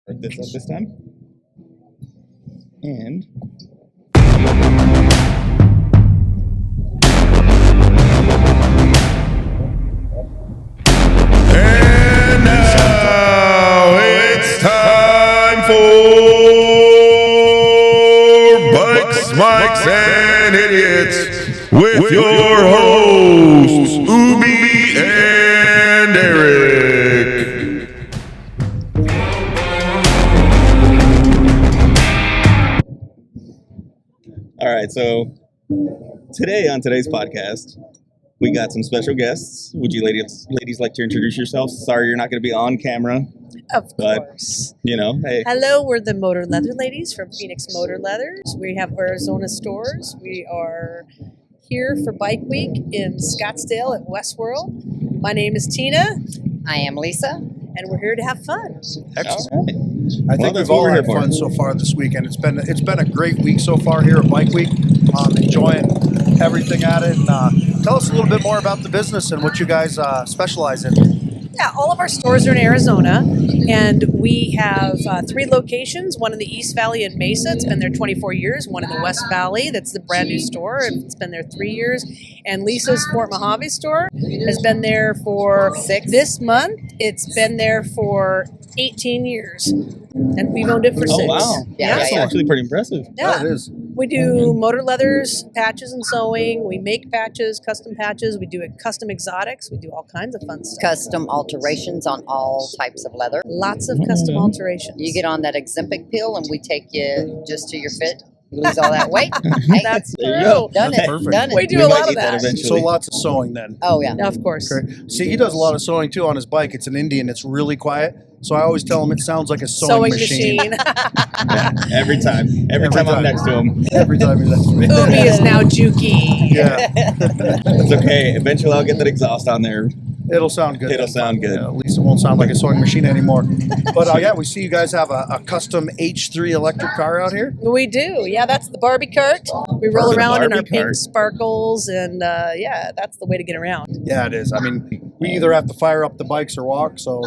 Start this up this time. And now it's time for Bikes, Mics, and Idiots with your hosts, Ubi and Eric. all right, so today on today's podcast, we got some special guests. Would you ladies like to introduce yourselves? Sorry, you're not going to be on camera. Of But, course. You know, hey. Hello, we're the Motor Leather Ladies from Phoenix Motor Leathers. We have Arizona stores. We are here for Bike Week in Scottsdale at Westworld. My name is Tina, I am Lisa. and we're here to have fun. Excellent. All right. I think that's we've all what we're had here for. fun so far this weekend. It's been a great week so far here at Bike Week. Enjoying everything at it. And, tell us a little bit more about the business and what you guys specialize in. Yeah, all of our stores are in Arizona, and we have 3 locations, one in the East Valley in Mesa. It's been there 24 years. One in the West Valley, that's the brand new store. It's been there 3 years. And Lisa's Fort Mojave store has been there for 6. this month. It's been there for 18 years, and we've owned it for 6. Oh, wow. Yeah, That's yeah, yeah. actually pretty impressive. Yeah. It is. We do motor leathers, patches and sewing. We make patches, custom patches. We do custom exotics. We do all kinds of fun stuff. Custom alterations on all types of leather. Lots of custom alterations. You get on that Ozempic pill and we take you just to your fit. You lose all that weight. Hey, That's There you true. go. done That's it. perfect. Done We it. do We a might lot eat of that that. eventually. So lots of sewing then. Oh, yeah. Of course. Okay. See, he does a lot of sewing too on his bike. It's an Indian. It's really quiet. So I always tell him it sounds like a sewing machine. Every time. Every time I'm next to him. Every time he's next to me. Umi is now Juki. Yeah, It's okay. Eventually I'll get that exhaust on there. it'll sound good. It'll sound good. Yeah, at least it won't sound like a sewing machine anymore. But yeah, we see you guys have a custom H3 electric car out here. We do. Yeah, that's the Barbie cart. We roll The around in our Barbie pink cart. sparkles, and yeah, that's the way to get around. Yeah, it is. I mean, we either have to fire up the bikes or walk. So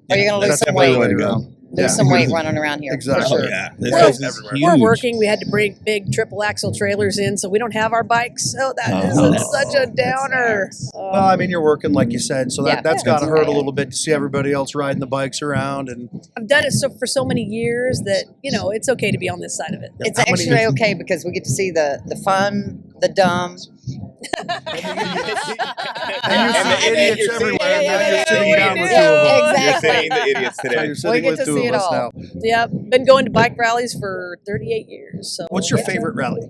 Or you're going to lose That's some definitely the weight. way to go. Lose some weight running around here. Exactly. Oh, For sure. yeah. This Well, place is huge. We're working. We had to bring big triple axle trailers in, so we don't have our bikes. So that is Oh, such a downer. well, I mean, you're working like you said, so Yeah. that's got to Yeah. hurt a little bit to see everybody else riding the bikes around. And I've done it for so many years that it's okay to be on this side of it. It's How many- actually okay because we get to see the fun, the dumb. and you see idiots you're everywhere. yeah, and yeah, then you're yeah, sitting yeah, down we with do. 2 of them. You're Exactly. seeing the idiots So today. you're sitting get with to 2 see of it us all. now. Yeah, been going to bike rallies for 38 years. So What's your yeah. favorite rally?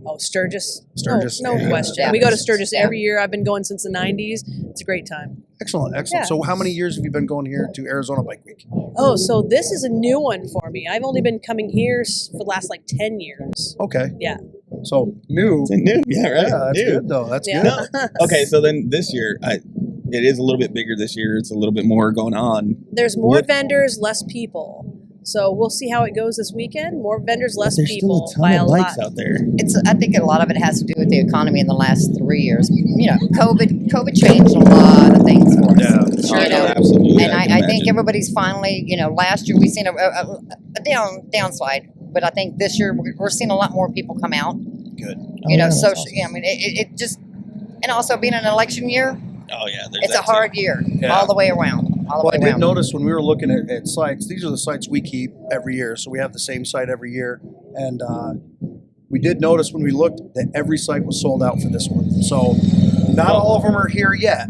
Oh, Sturgis. Sturgis, No yeah. question. Yeah. We go to Sturgis Yeah. every year. I've been going since the 90s. It's a great time. Excellent. Yeah. So how many years have you been going here to Arizona Bike Week? Oh, so this is a new one for me. I've only been coming here for the last 10 years. Okay. Yeah. So new. It's new. Yeah, right? Yeah, that's New. good though. That's Yeah. good. No. Okay, so then this year, it is a little bit bigger this year. It's a little bit more going on. There's more What- vendors, less people. So we'll see how it goes this weekend. More vendors, less There's people. still a by ton of bikes lot. out there. I think a lot of it has to do with the economy in the last 3 years. COVID changed a lot of things for us. Yeah. Sure Oh, no, did. absolutely. And I I can think imagine. everybody's finally, last year we've seen a downslide, but I think this year we're seeing a lot more people come out. Good. So that's awesome. I mean, it just, and also being an election year, Oh yeah, there's it's a that too. hard year Yeah. all the way around. All the Well, I way did around. notice when we were looking at sites, these are the sites we keep every year. So we have the same site every year. And we did notice when we looked that every site was sold out for this one. So not all of them are here yet.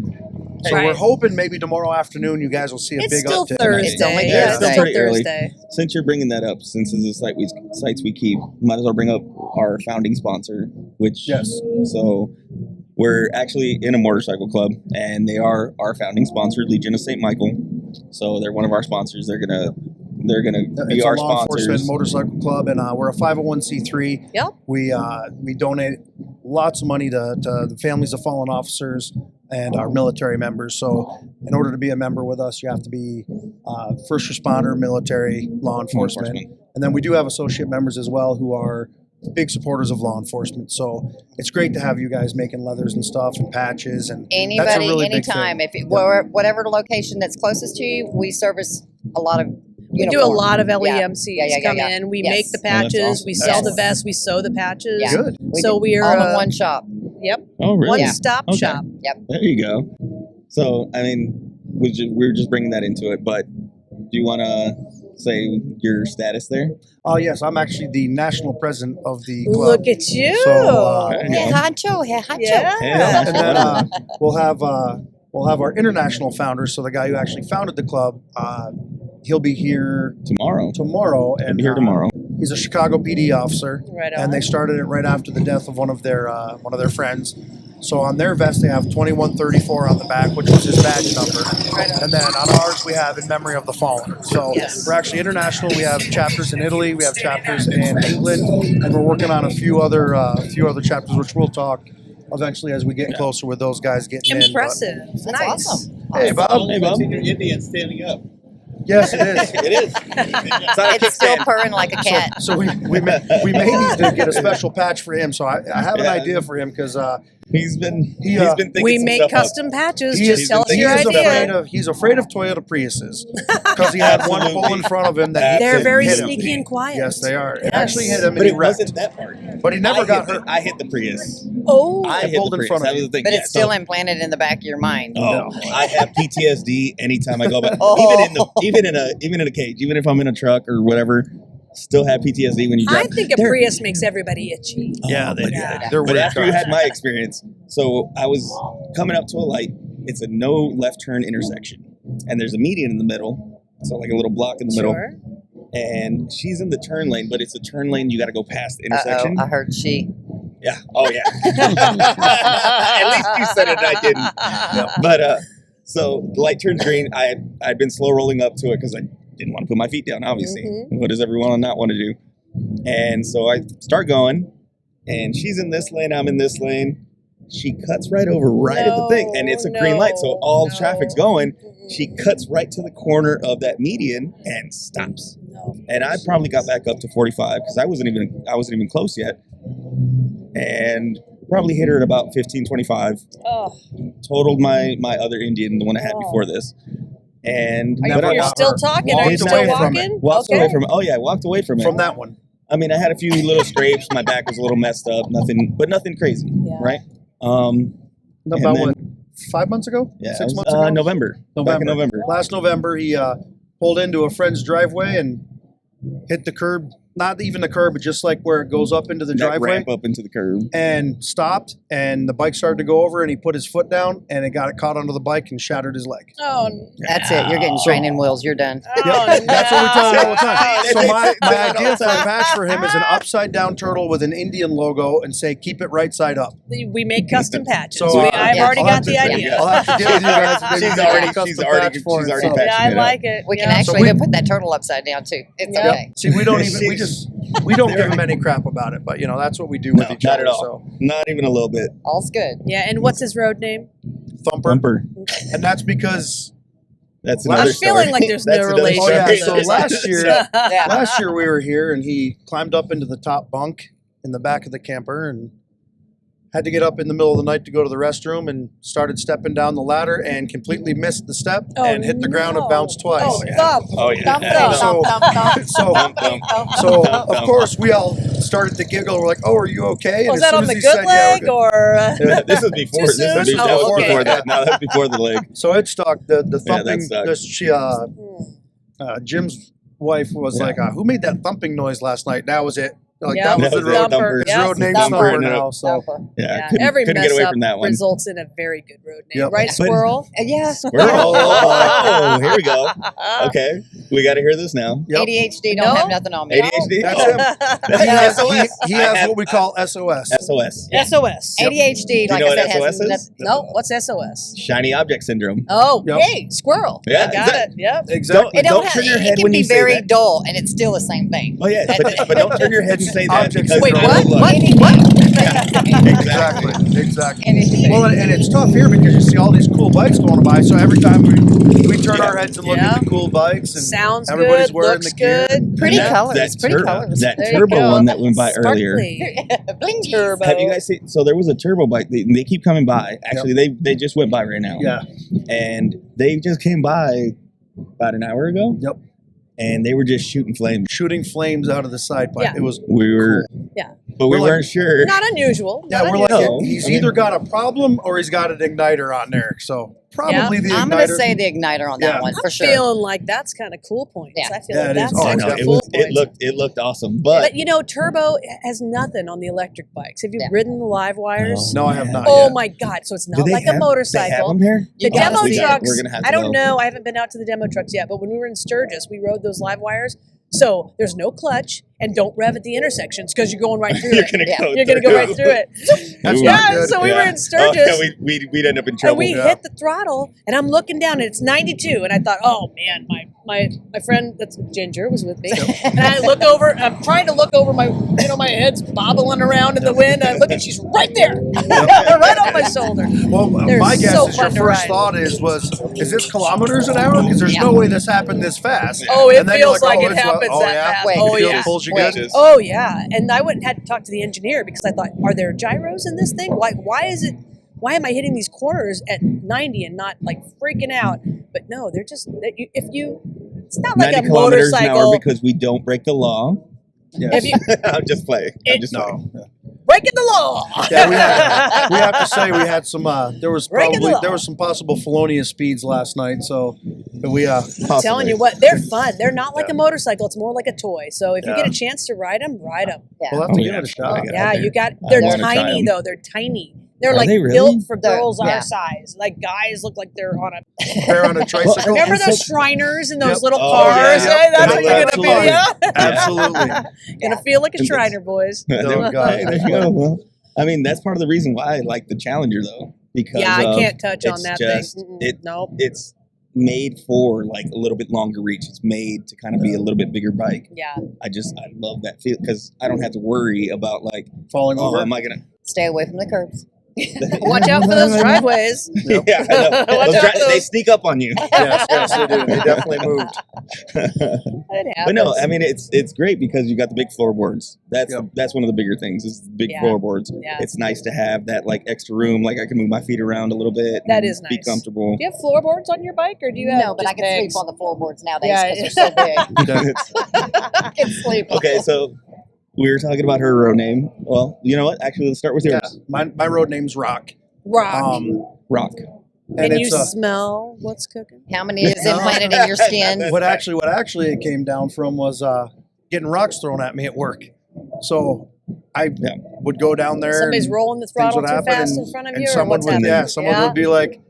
So Right. we're hoping maybe tomorrow afternoon you guys will see a It's big still uptick. Thursday. It's only Yeah, it's Thursday. still Pretty early. Thursday. Since you're bringing that up, since it's the sites we keep, might as well bring up our founding sponsor, which Yes. So we're actually in a motorcycle club, and they are our founding sponsor, Legion of St. Michael. So they're one of our sponsors. They're gonna be It's our a law enforcement sponsors. motorcycle club, and we're a 501c3. Yep. We donate lots of money to the families of fallen officers and our military members. So in order to be a member with us, you have to be first responder, military, law enforcement. And then we do have associate members as well who are big supporters of law enforcement. So it's great to have you guys making leathers and stuff and patches. And that's a Anybody, really big anytime. thing. Whatever location that's closest to you, we service a lot of We do a lot of LEMCs come yeah. in. We Yes. make the Oh, that's patches. awesome. We sell Yes. the vests. We sew the patches. Yeah. Good. So we are all in one shop. Yep. Oh, really? One-stop Okay. shop. There you go. So, I mean, we're just bringing that into it, but do you want to say your status there? Oh, yes. I'm actually the national president of the club. Look at you. So, There you Hey, go. Honcho, hey, Honcho. Yeah. Yeah. And then we'll have our international founder. So the guy who actually founded the club, he'll be here Tomorrow. tomorrow. I'll And be here tomorrow. He's a Chicago PD officer, Right on. and they started it right after the death of one of their friends. So on their vest, they have 2134 on the back, which was his badge number. Right on. And then on ours, we have in memory of the fallen. So Yes. we're actually international. We have chapters in Italy, we have chapters in England, and we're working on a few other chapters, which we'll talk eventually as we get closer with those guys getting Impressive. That's Nice. awesome. in. But, hey, Bob. Hey, Bob. Indian standing up. Yes, it is. It is. It's not a It's still kickstand. purring like a cat. So we may need to get a special patch for him. So I have an Yeah. idea for him because He's been He, he's been thinking We some make stuff up. custom patches. He Just is- tell us he your is idea. he's afraid of Toyota Priuses because he had one Absolutely. pull in front of him that They're very hit him. sneaky and quiet. Yes, they are. It Yes. actually hit him But and it he wrecked. wasn't that part. But he never got hurt. I hit the Prius. Oh. I hit pulled the in Prius. front of That was you. the thing. But Yeah, it's still so- implanted in the back of your mind. Oh, I have PTSD anytime I go back. Oh. Even in a cage, even if I'm in a truck or whatever, still have PTSD when you I drive. think a Prius makes everybody itchy. Yeah, but, they're but weird after you cars. had my experience, so I was coming up to a light. It's a no left turn intersection, and there's a median in the middle, so like a little block in the middle. Sure. And she's in the turn lane, but it's a turn lane you got to go past the Uh-oh, intersection. I heard she. Yeah. Oh yeah. At least you said it, and I didn't. But so the light turns green. I'd been slow rolling up to it because I didn't want to put my feet down. Obviously, what does everyone not want to do? And so I start going, and she's in this lane. I'm in this lane. She cuts right over at the thing, and it's a green light, so all traffic's going. She cuts right to the corner of that median and stops. No. And I probably got back up to 45 because I wasn't even close yet, and probably hit her at about 15, 25. Oh. Totaled my other Indian, the one I had before this. And Never but I You're got still hurt. talking? Are Walked you still away from walking? walked Okay. away from it. Oh yeah, I walked away from it. From that one. I mean, I had a few little scrapes. My back was a little messed up. Nothing crazy, Yeah. right? About And then- what? 5 months ago? Yeah, 6 it was, months ago? November. Back in November. Last November, he pulled into a friend's driveway and hit the curb. Not even the curb, but just like where it goes up into the That driveway. ramp up into the curb. And stopped, and the bike started to go over, and he put his foot down, and it got caught onto the bike and shattered his leg. Oh, That's it. You're getting training wheels. You're done. Yep, that's what we tell him all the time. So my That's idea all for the a time. patch for him is an upside down turtle with an Indian logo and say, keep it right side up. we make custom patches. So, I've yeah, already I'll got have the to- idea. I'll have to get with you guys. and maybe She's make a already custom patch for him. patching So- it Yeah, I up. like it. We can Yeah. actually we- even put that turtle upside down too. It's Yeah. okay. See, we don't even we don't give him any crap about it, but that's what we do with No, each not other. at all. Not even a little bit. All's good. Yeah, and what's his road name? So Thumper, Thumper. and that's because That's I'm another I'm feeling story. like there's That's no another relation. oh yeah. story. So last year, Yeah. last year we were here, and he climbed up into the top bunk in the back of the camper and had to get up in the middle of the night to go to the restroom and started stepping down the ladder and completely missed the step Oh, and hit the ground and no. bounced twice. Oh, yeah. thump. Oh yeah. Thump, Yeah. thump, thump, thump, So, Thump, thump. so Thump, of thump. course we all started to giggle. We're like, "Oh, are you okay?" And Was as that soon on as the he good said, "Yeah, we're leg good." or? This is before. Too This soon? is Oh, that was okay. before that. No, that's before the leg. So it stuck. The that thumping. sucked. Jim's wife was Yeah. like, "Who made that thumping noise last night?" That was it. Like Yep. that was That the was it. road. Thumper. His Yep. road name's Thumper. Thumper And now. So Yeah, Yeah, couldn't, every couldn't mess get away up from that one. results in a very good road name, Yep. right? But- Squirrel. Yeah. Oh, here we go. Okay, we got to hear this now. Yep. ADHD don't No? have nothing on me. ADHD. That's Oh, him. that's He has, SOS. he I has have what we call SOS. SOS. SOS. ADHD, Do you like know I what said, has SOS is? nothing. No, what's SOS? Shiny object syndrome. Oh, Yep. hey, squirrel. Yeah, I got it. Yep. Exactly. It Don't have, turn your it head can when be you say very that. dull, and it's still the same thing. Oh yeah, but don't turn your head and say that Object because Wait, syndrome. it'll what? look- Exactly. Exactly. Anything. Well, and it's tough here because you see all these cool bikes going by. So every time we turn our heads and look Yeah. at the cool bikes, and Sounds everybody's good. wearing Looks the gear. good. Pretty that- colors. That Pretty turbo, colors. that There you turbo go. one that went by earlier. Sparkly. Bling Turbo. Have you guys seen? So there was a turbo bike. They keep coming by. Actually, they just went by right now. Yeah. And they just came by about an hour ago. Yep. and they were just shooting flames. Shooting flames out of the side pipe. Yeah. It was We were, Yeah. but we We're like- weren't sure. Not unusual. Yeah, not we're like, unusual. No, he's I mean- either got a problem or he's got an igniter on there. So probably the igniter. I'm going to say the igniter on that Yeah. one I'm for sure. feeling like that's kind of cool points. Yeah. I feel Yeah, like it is. that's Oh, I some know, yeah. it cool was. points. It looked awesome, but But you know, turbo has nothing on the electric bikes. Have you Yeah. ridden the live wires? No, I have not Oh yet. my God! So it's do not they like have, a They have motorcycle. them here. You The gotta demo see it. trucks. We're gonna have to I don't go. know. I haven't been out to the demo trucks yet. But when we were in Sturgis, we rode those live wires. So there's no clutch, and don't rev at the intersections because you're going right through You're it. gonna Yeah. go. You're gonna go right through it. That's Yeah. not good. So we were in Oh, Sturgis. yeah, we'd end up in trouble. And we Yeah. hit the throttle, and I'm looking down, and it's 92. And I thought, oh man, my friend that's Ginger was with me, and I look over. I'm trying to look over my head's bobbling around in the wind. And I look, and she's right there, right on my shoulder. Well, They're my guess so is your fun to first ride. thought is this kilometers an hour? Because there's no way this happened this fast. Oh, it And then you're feels like it it's happens oh, that yeah? fast. Wait. Oh It yeah. pulls you Wait. good. Oh yeah. And I went and had to talk to the engineer because I thought, are there gyros in this thing? Like, why am I hitting these corners at 90 and not like freaking out? But no, they're just it's not like 90 a kilometers an hour motorcycle. because we don't break the law. If you I'm just playing. I'm just playing. No. breaking the law. Yeah, we have to say we had some. There was Breaking the probably law. there was some possible felonious speeds last night. So we I'm telling you what, they're fun. They're not like a motorcycle. It's more like a toy. So if you get a chance to ride them, ride them. we'll have to give it a shot. Yeah, you got. I They're wanna try tiny 'em. though. They're tiny. They're Are like they really? built for They're- girls yeah. our size. Like guys look like they're on a. They're on a tricycle. Remember and those so- Shriners and those Yep. little Oh, cars? yeah, Hey, that's yeah, what you're gonna be. Yeah. Absolutely. Gonna feel like a Shriner, boys. Oh, God. Hey, there you go. Well, I mean, that's part of the reason why I like the Challenger, though, because Yeah, I of- can't touch on it's that just- thing. it- Nope. it's made for like a little bit longer reach. It's made to kind of be a little bit bigger bike. Yeah. I love that feel because I don't have to worry about like, Falling oh, over. am I gonna? Stay away from the curbs. Watch out for those driveways. Yeah, I know. Watch Those out for they those. sneak up on you. Yes, they do. They definitely moved. It But no, happens. I mean it's great because you got the big floorboards. That's Yep. that's one of the bigger things is the big Yeah. floorboards. Yeah. It's nice to have that like extra room. Like I can move my feet around a little bit. That and is Be nice. comfortable. Do you have floorboards on your bike, or do you have No, but just I can pegs? sleep on the floorboards nowadays Yeah, because they're so big. I can sleep. on Okay, them. so we were talking about her road name. Well, you know what? Actually, let's start with Yeah, yours. my road name's Rock. Rock. Rock. And Can you it's smell what's cooking? How many is implanted in your skin? what actually it came down from was getting rocks thrown at me at work. So I Yeah. would go down there. Somebody's and rolling the things throttle would too happen, fast and- in front of and you, or someone what's would, happening? yeah, someone would be like,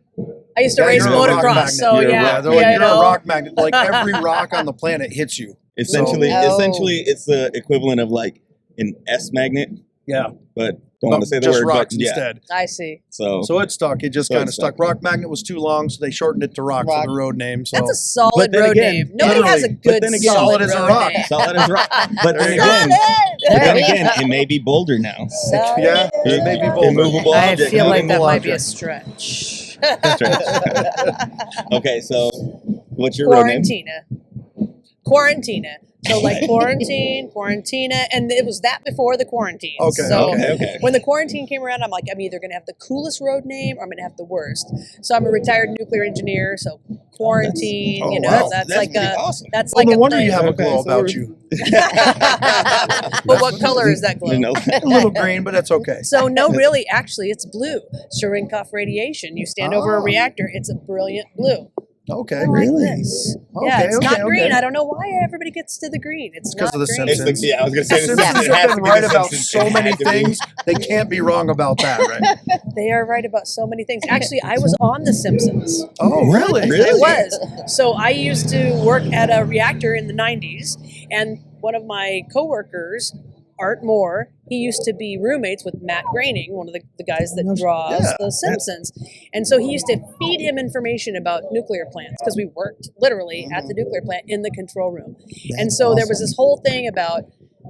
I used to "Yeah, race you're a rock motocross, magnet." so You're a yeah, rock- they're like, yeah, you're a rock magnet. Like every rock on the planet hits you. Essentially, Oh. essentially, it's the equivalent of like an S magnet, Yeah, but don't want to say the just word. rocks but yeah. instead. I see. So So it stuck. It just So kind it of stuck. stuck. Rock magnet was too long, so they shortened it to Rock, Rock. for the road name. So That's a solid But then road again, name. Nobody has a literally. good But then again, solid solid as a road rock. name. solid as rock. But then There you again, go. but then Yeah. again, it may be boulder now. yeah, it may be bold. Immovable I object. feel like that Movable might be a object. stretch. Okay, so what's your road name? Quarantina. So like Quarantina, and it was that before the quarantine. Okay, So Okay. when the quarantine came around, I'm like, I'm either going to have the coolest road name or I'm going to have the worst. So I'm a retired nuclear engineer, so quarantine, Oh, you know, wow. that's like pretty a awesome. that's Well, like no a wonder thing. you have a Okay, glow so about we're- you. But what color is that glow? You know, A little green, but that's okay. So no, really, actually, it's blue. Cherenkov radiation. You stand over a Oh. reactor, it's a brilliant blue. Okay. Like this. Yeah, Okay, it's okay, not green. okay. I don't know why everybody gets to the green. It's because not of the green. it's Simpsons. the, yeah, I was gonna The say Simpsons it has have to been be right the about Simpsons. so It many had to be. things. They can't be wrong about that, right? They are right about so many things. Actually, I was on The Simpsons. Oh, really? I was. So I used to work at a reactor in the 90s, and one of my coworkers, Art Moore, he used to be roommates with Matt Groening, one of the guys that draws Yeah. The Simpsons. And so he used to feed him information about nuclear plants because we worked literally at the nuclear plant in the control room. And so there was this whole thing about,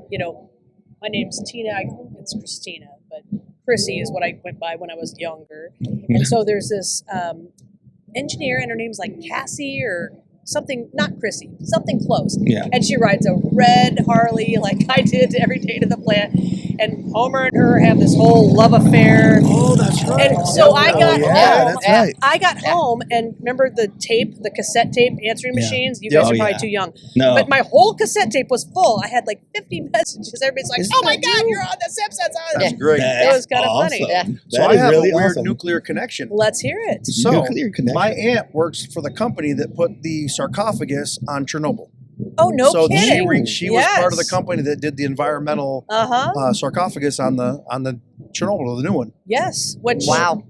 you know, my name's Tina, it's Christina, but Chrissy is what I went by when I was younger. And so there's this engineer, and her name's like Cassie or something, not Chrissy, something close. Yeah. And she rides a red Harley like I did every day to the plant. and Homer and her have this whole love affair. Oh, that's right. And so I got yeah, home. that's right. I got home, and remember the cassette tape answering machines? You guys Oh, are probably yeah. too young. No. But my whole cassette tape was full. I had like 50 messages. Everybody's like, Isn't "Oh my that God, you? you're on the Simpsons!" That's great. That's It was kinda funny. awesome. Yeah. So That I is have really a weird awesome. nuclear connection. Let's hear it. So Nuclear connection. my aunt works for the company that put the sarcophagus on Chernobyl. Oh, no so kidding. she was part of the Yes. company that did the environmental Uh-huh. sarcophagus on the Chernobyl, the new one. Yes. Which Wow.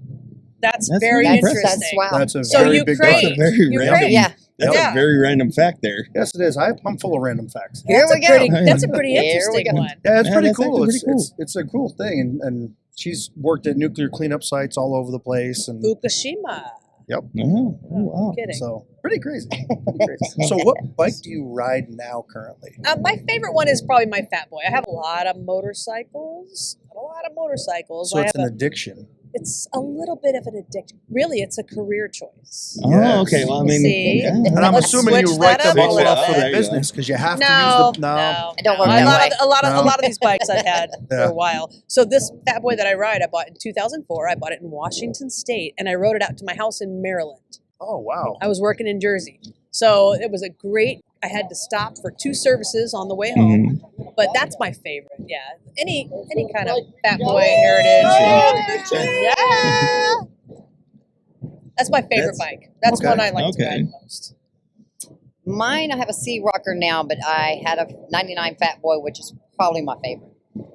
that's That's very really interesting. impressive. That's wow. That's a So very you big crave- That's one. a very You random. crave. Yeah. That's Yeah. a very random fact there. Yes, it is. I'm full of random facts. Here That's we a go. pretty- That's a pretty Here we interesting go. one. Yeah, it's Yeah, pretty that's cool. actually pretty It's a cool thing, and she's worked at nuclear cleanup sites all over the place, and Fukushima. yep. Oh, wow. Kidding. So pretty crazy. Pretty crazy. So what bike do you ride now currently? My favorite one is probably my Fat Boy. I have a lot of motorcycles. So I it's have an addiction. it's a little bit of an addiction. Really, it's a career choice. Oh, Yes. okay. Well, I mean, See? yeah. And I'm Let's assuming you switch write that them up all a off little for bit. the business because you have to No, use the no. It don't work A that lot way. of a No. lot of these bikes I've had for Yeah. a while. So this Fat Boy that I ride, I bought in 2004. I bought it in Washington State, and I rode it out to my house in Maryland. Oh wow. I was working in Jersey, so it was a great. I had to stop for 2 services on the way home, but that's my favorite. Yeah, any kind of Fat Boy heritage. Yeah. That's my favorite bike. That's okay. one I like to Okay. ride most. Mine, I have a Sea Rocker now, but I had a 99 Fat Boy, which is probably my favorite.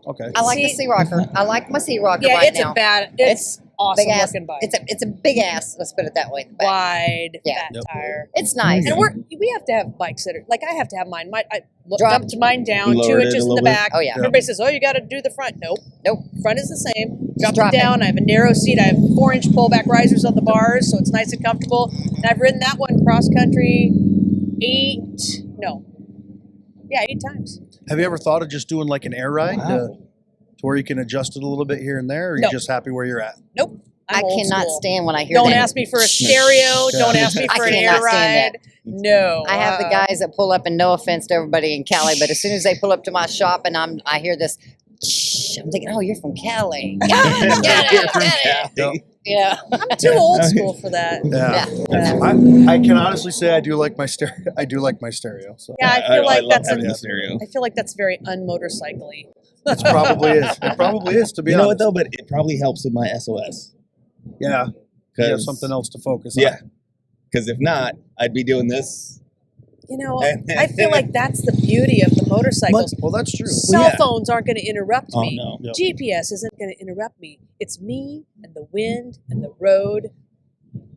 Okay. I like the See- Sea Rocker. I like my Sea Rocker Yeah, right it's now. a bad. It's awesome big ass. looking bike. It's a big ass. Let's put it that way. in the back. Wide, Yeah. fat Yep. tire. It's nice. And we have to have bikes that are like I have to have mine. I Drop. dumped mine down You 2 lowered it inches a in the little bit? back. Oh, yeah. Everybody says, "Oh, you got to do the front." Nope. Nope. Front is the same. Just Drop it drop down. I have a narrow seat. I have 4-inch pullback risers on the bars, so it's nice and comfortable. And I've ridden that one cross country 8 times. Have you ever thought of just doing like an air ride to where you can adjust it a little bit here and there, or are you No. just happy where you're at? Nope. I I'm old cannot school. stand when I hear Don't that. ask me for a stereo. Yeah. Don't ask me I for an cannot air stand ride. No. I have the guys that pull up, and no offense to everybody in Cali, but as soon as they pull up to my shop and I hear this, I'm thinking, oh, you're from Cali. Get it. Yep. Yeah. I'm too old school for that. Yeah. Yeah. I can honestly say I do like my stereo. I do like my stereo. So Yeah, I feel like love that's having a, the stereo. I feel like that's very unmotorcycle-y. it probably is. It probably is, to be You know what honest. though? But it probably helps with my SOS. Yeah. You have 'Cause- something else to focus on. Yeah. Because if not, I'd be doing this. You know, I feel like that's the beauty of the motorcycles. Well, that's true. Cell yeah. phones aren't going to interrupt Oh me. no. Yep. GPS isn't going to interrupt me. It's me and the wind and the road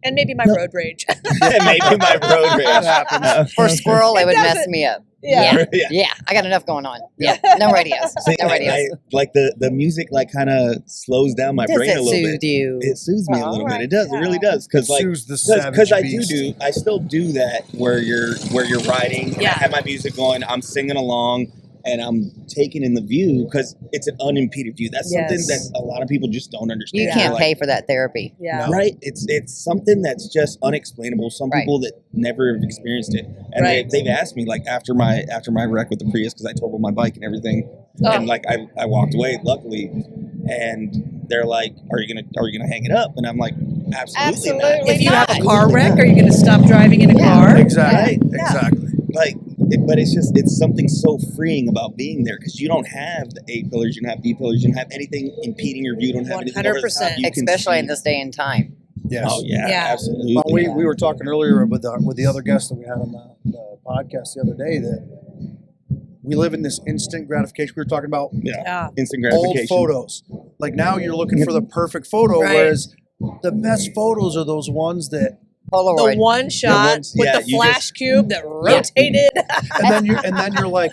and maybe my road rage. Maybe my road rage. That happens. For a squirrel, it would does mess it. me up. Yeah. Yeah. Yeah. I got enough going on. Yeah. No radios. See, No radios. I, like the music like kind of slows down my Does brain it a little soothe bit. you? It soothes me a little bit. It does. It really does. Because like Soothes the savage because I beast. I still do that where you're riding. And Yeah. I have my music going. I'm singing along. And I'm taking in the view because it's an unimpeded view. That's something Yes. that a lot of people just don't understand. You Yeah. can't Like, pay for that therapy. Yeah. No. Right? It's something that's just unexplainable. Some Right. people that never have experienced it, and Right. they've asked me like after my wreck with the Prius because I totaled my bike and everything, Oh. and like I walked away luckily, and they're like, "Are you gonna hang it up?" And I'm like, "Absolutely, not." Absolutely. If you have a not. car wreck, are you going to stop driving in a Yeah. car? Exactly. Yeah. Exactly. Like, but it's something so freeing about being there because you don't have the A pillars, you don't have D pillars, you don't have anything impeding your view, you don't have anything over the top. 100%. You can Especially see- in this day and time. Yes. Oh yeah, Yeah. absolutely. Well, we were talking earlier with the other guest that we had on the podcast the other day that we live in this instant gratification. We were talking about Yeah. Instant old gratification. photos. Like now you're looking for the perfect photo, Right. whereas the best photos are those ones that, The Polaroid. one shot ones- with yeah, the you flash cube that rotated. and then you're like,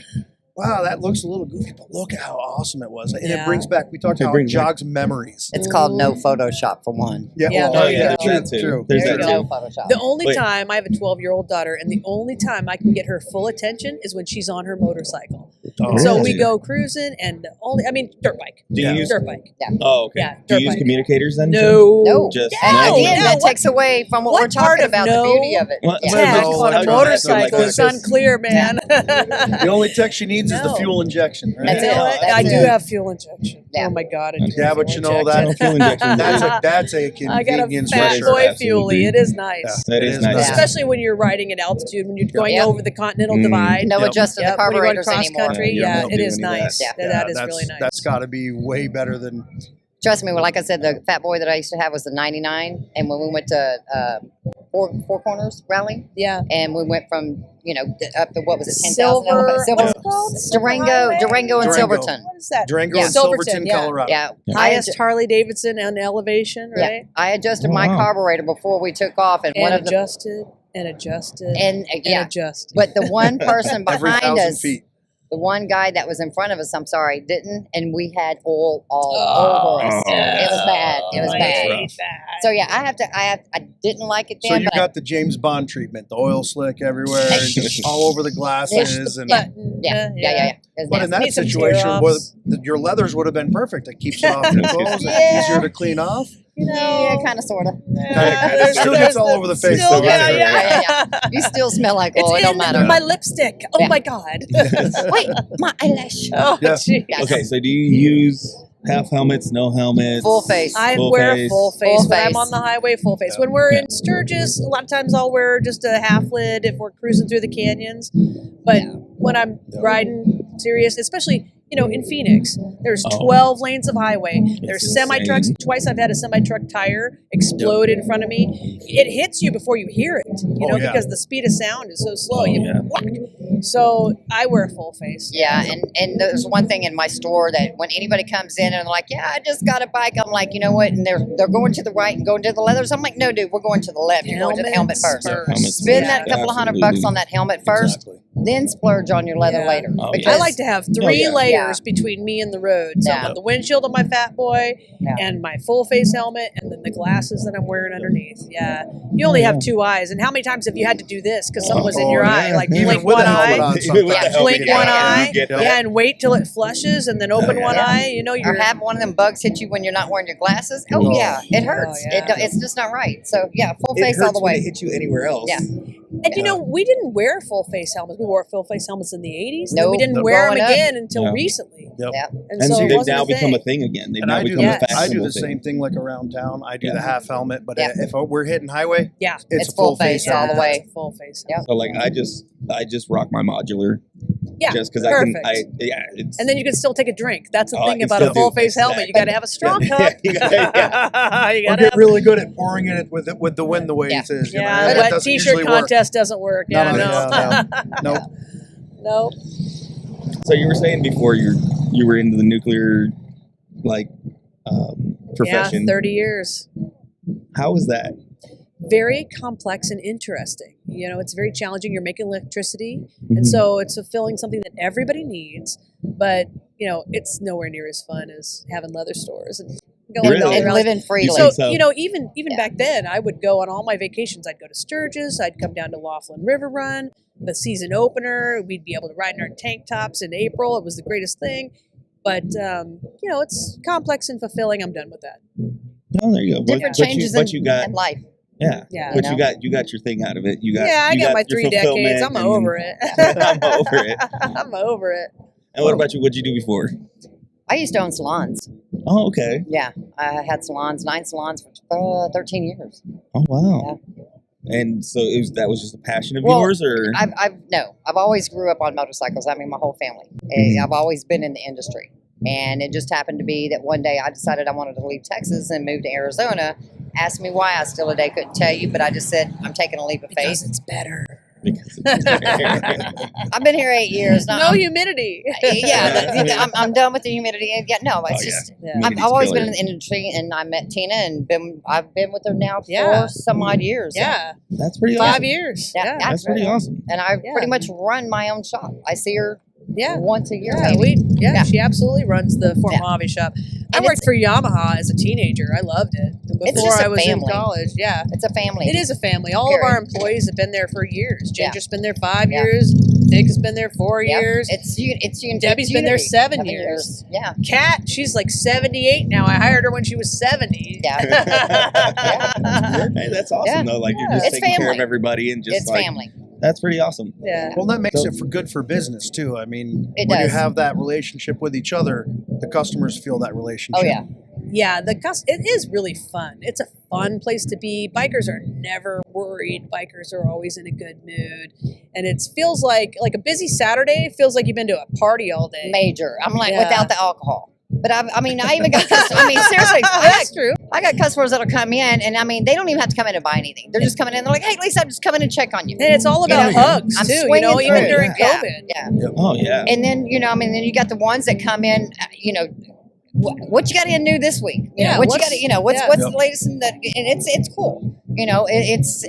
wow, that looks a little goofy, but look at how awesome it was. And it Yeah. brings back. We talked It about brings back- jogs memories. It's called no Photoshop for one. Yeah. Yeah, well, there you go. true. That too. True. There's There that you No too. Photoshop. The only Wait. time I have a 12-year-old daughter, and the only time I can get her full attention is when she's on her motorcycle. Oh, So really? we go cruising, and dirt bike. Do you Yeah. use? Dirt bike. Oh, okay. Yeah, Do dirt you use bike. communicators then? No. No. Just Yeah, And no. again, no, that what- takes away from what what we're talking part of about, no the beauty of it. What- Yeah. what- Text no, on I a don't motorcycle like is that. unclear, man. The only text you need needs is the No. fuel injection. Right? That's You it. know what? That's I do it. have fuel injection. Yeah. Oh my god! I do Yeah, have but fuel you know injection. that Fuel injection. that's a I got a convenience fat measure. boy Absolutely. fuelie. It is nice. That It is is nice. nice. Especially when you're riding at altitude, when you're going Yep. over the Continental Mm. Divide. No Yep. adjusting Yep, the when you're going carburetors cross anymore. country, Yeah, you yeah, don't it do is any of that. nice. Yeah. That is that's, really nice. That's got to be way better than. Trust me, well, like I said, the fat boy that I used to have was the 99, and when we went to Four Corners Rally, Yeah. and we went from up to what was it, 10,000 Silver. elevators? What's it called? Durango, Highway? Durango and Durango. Silverton. What is that? Durango Yeah. and Silverton, Silverton, yeah. Colorado. Yeah, Highest Harley-Davidson on elevation, yeah. right? I adjusted Oh, my wow. carburetor before we took off, and one And of the adjusted and adjusted and yeah, adjusted. but the one person Every behind 1,000 us, feet. the one guy that was in front of us, I'm sorry, didn't, and we had oil all Oh, over us. It was bad. It was I bad. hate that. So yeah, I didn't like it So then, you but got the James Bond treatment, the oil slick everywhere, and just all over the glasses, and Button. yeah. It was but in nasty. that Need some situation, tear-offs. your leathers would have been perfect. It keeps it off your clothes, and Yeah. easier to clean off. Yeah, kind of, sort of. It still gets all over the face, Still, though, yeah, doesn't it? yeah. You still smell like It's oil. It don't in matter. my lipstick. Oh Yeah. my god. Wait, my eyelash. Oh, Yeah. jeez. Yeah. Okay, so do you use half helmets, no helmets? Full face. I Full wear face. full face Full when I'm face. on the highway. Full face. When we're in Sturgis, a lot of times I'll wear just a half lid if we're cruising through the canyons. But when I'm riding serious, especially in Phoenix, there's 12 lanes of highway. There's It's semi trucks. insane. Twice I've had a semi truck tire explode in front of me. It hits you before you hear it, Oh, yeah. because the speed of sound is so slow. Oh, You yeah. whack. So I wear full face. Yeah, and there's one thing in my store that when anybody comes in and they're like, "Yeah, I just got a bike," I'm like, you know what? And they're going to the right and going to the leathers. I'm like, no, dude, we're going to the left. You're going to the helmet first. Helmets Spend first. that couple of $100 Absolutely. on that helmet first, Exactly. then splurge on your leather Yeah. later. Oh, Because I like to have 3 yeah. layers between me and the road. So Yeah. the windshield on my Fat Boy, Yeah. and my full face helmet, and then the glasses that I'm wearing underneath. Yeah, you only have 2 eyes, and how many times have you had to do this because something was in your eye? Like Even blink with one a helmet eye, on, Even with the sometimes. helmet, blink yeah, one yeah, eye, you get that. yeah, and wait till it flushes, and then open one Yeah. eye. You're or have one of them bugs hit you when you're not wearing your glasses. Oh, Oh. yeah, it hurts. Oh, yeah. It's just not right. So yeah, full It face all hurts the when it way. hits you anywhere else. Yeah. And we didn't wear full face helmets. We wore full face helmets in the 80s. And then Nope. we didn't Nope. wear them Growing up. again until Yeah. recently. Yep. Yeah. And, And so so it they've wasn't now a thing. become a thing again. They've And now I do, become Yes. a fashionable I do the thing. same thing like around town. I do Yeah. the half helmet, but Yeah. if we're hitting highway, Yeah. it's It's full face helmet. all the way. Full face. Yep. So like I just rock my modular. Yeah, Just because perfect. it's And then you can still take a drink. That's the Oh, I thing can about a still do full face helmet. You got to have a strong cup. You gotta- You Or gotta get have- really good at pouring it with the wind the way Yeah. it is. you know, Yeah, and it wet doesn't t-shirt usually work. contest doesn't work. Yeah, No. no. So you were saying before you were into the nuclear profession. Yeah, 30 years. How was that? Very complex and interesting. It's very challenging. You're making electricity, Mhm. and so it's fulfilling something that everybody needs. But it's nowhere near as fun as having leather stores and going Really? all And around. living freely. So, So- even Yeah. back then, I would go on all my vacations. I'd go to Sturgis. I'd come down to Laughlin River Run, the season opener. We'd be able to ride in our tank tops in April. It was the greatest thing. But it's complex and fulfilling. I'm done with that. Oh, there you go. Different but changes you got in life. yeah. Yeah. But You you know? got your thing out of it. You got I you got my your 3 decades. I'm fulfillment over it. I'm over it. I'm over it. And what about you? What'd you do before? I used to own salons. Oh, okay. Yeah, I had salons, 9 salons for 13 years. Oh, wow. And so that was just a passion of Well, yours, or I've always grew up on motorcycles. I mean, my whole family. Mhm. I've always been in the industry. And it just happened to be that one day I decided I wanted to leave Texas and move to Arizona. Asked me why, I still today couldn't tell you, but I just said, I'm taking a leap of Because faith. it's better. because I've been here 8 years. No humidity. I'm done with the humidity. Yeah, no, it's Oh, yeah. just, Yeah. Humidity's I've always killer. been in the industry, and I met Tina, and I've been with her now for Yeah. some odd years. Yeah. that's pretty 5 awesome. years. Yeah. Yeah. That's pretty awesome. And I Yeah. pretty much run my own shop. I see her Yeah. once a year. Yeah, maybe. yeah, she absolutely runs the Formal Yeah. Hobby Shop. I And worked it's- for Yamaha as a teenager. I loved it. Before just a I was family. in college. Yeah. It's a family. It is a family. All of our employees have been there for years. Yeah. Ginger's been there 5 Yeah. years. Dick has been there 4 Yep. years. It's Debbie's been there unity. 7 7 years. Yeah. Kat, she's like 78 now. I hired her when she was 70. Yeah. Hey, that's awesome Yeah. though. Like you're Yeah. just It's taking care of family. everybody and just It's like family. That's pretty awesome. Yeah. Well, that makes So- it for good for business too. I mean, It when you does. have that relationship with each other, the customers feel that relationship. Oh yeah. Yeah, it is really fun. It's a fun place to be. Bikers are never worried. Bikers are always in a good mood, and it feels like a busy Saturday feels like you've been to a party all day. Major. I'm like Yeah. without the alcohol. But I mean, I even got. I mean, seriously, That's true. I got customers that'll come in, and I mean, they don't even have to come in and buy anything. They're just coming in. They're like, "Hey, Lisa, I'm just coming in to check on you." And it's all about know, hugs I'm too. You swinging know, even through. during Yeah. COVID. Yeah. Oh yeah. And then I mean, then you got the ones that come in. What you got in new this week? You Yeah, know, what you what's- got? What's yeah. what's the latest in that? And it's cool. It's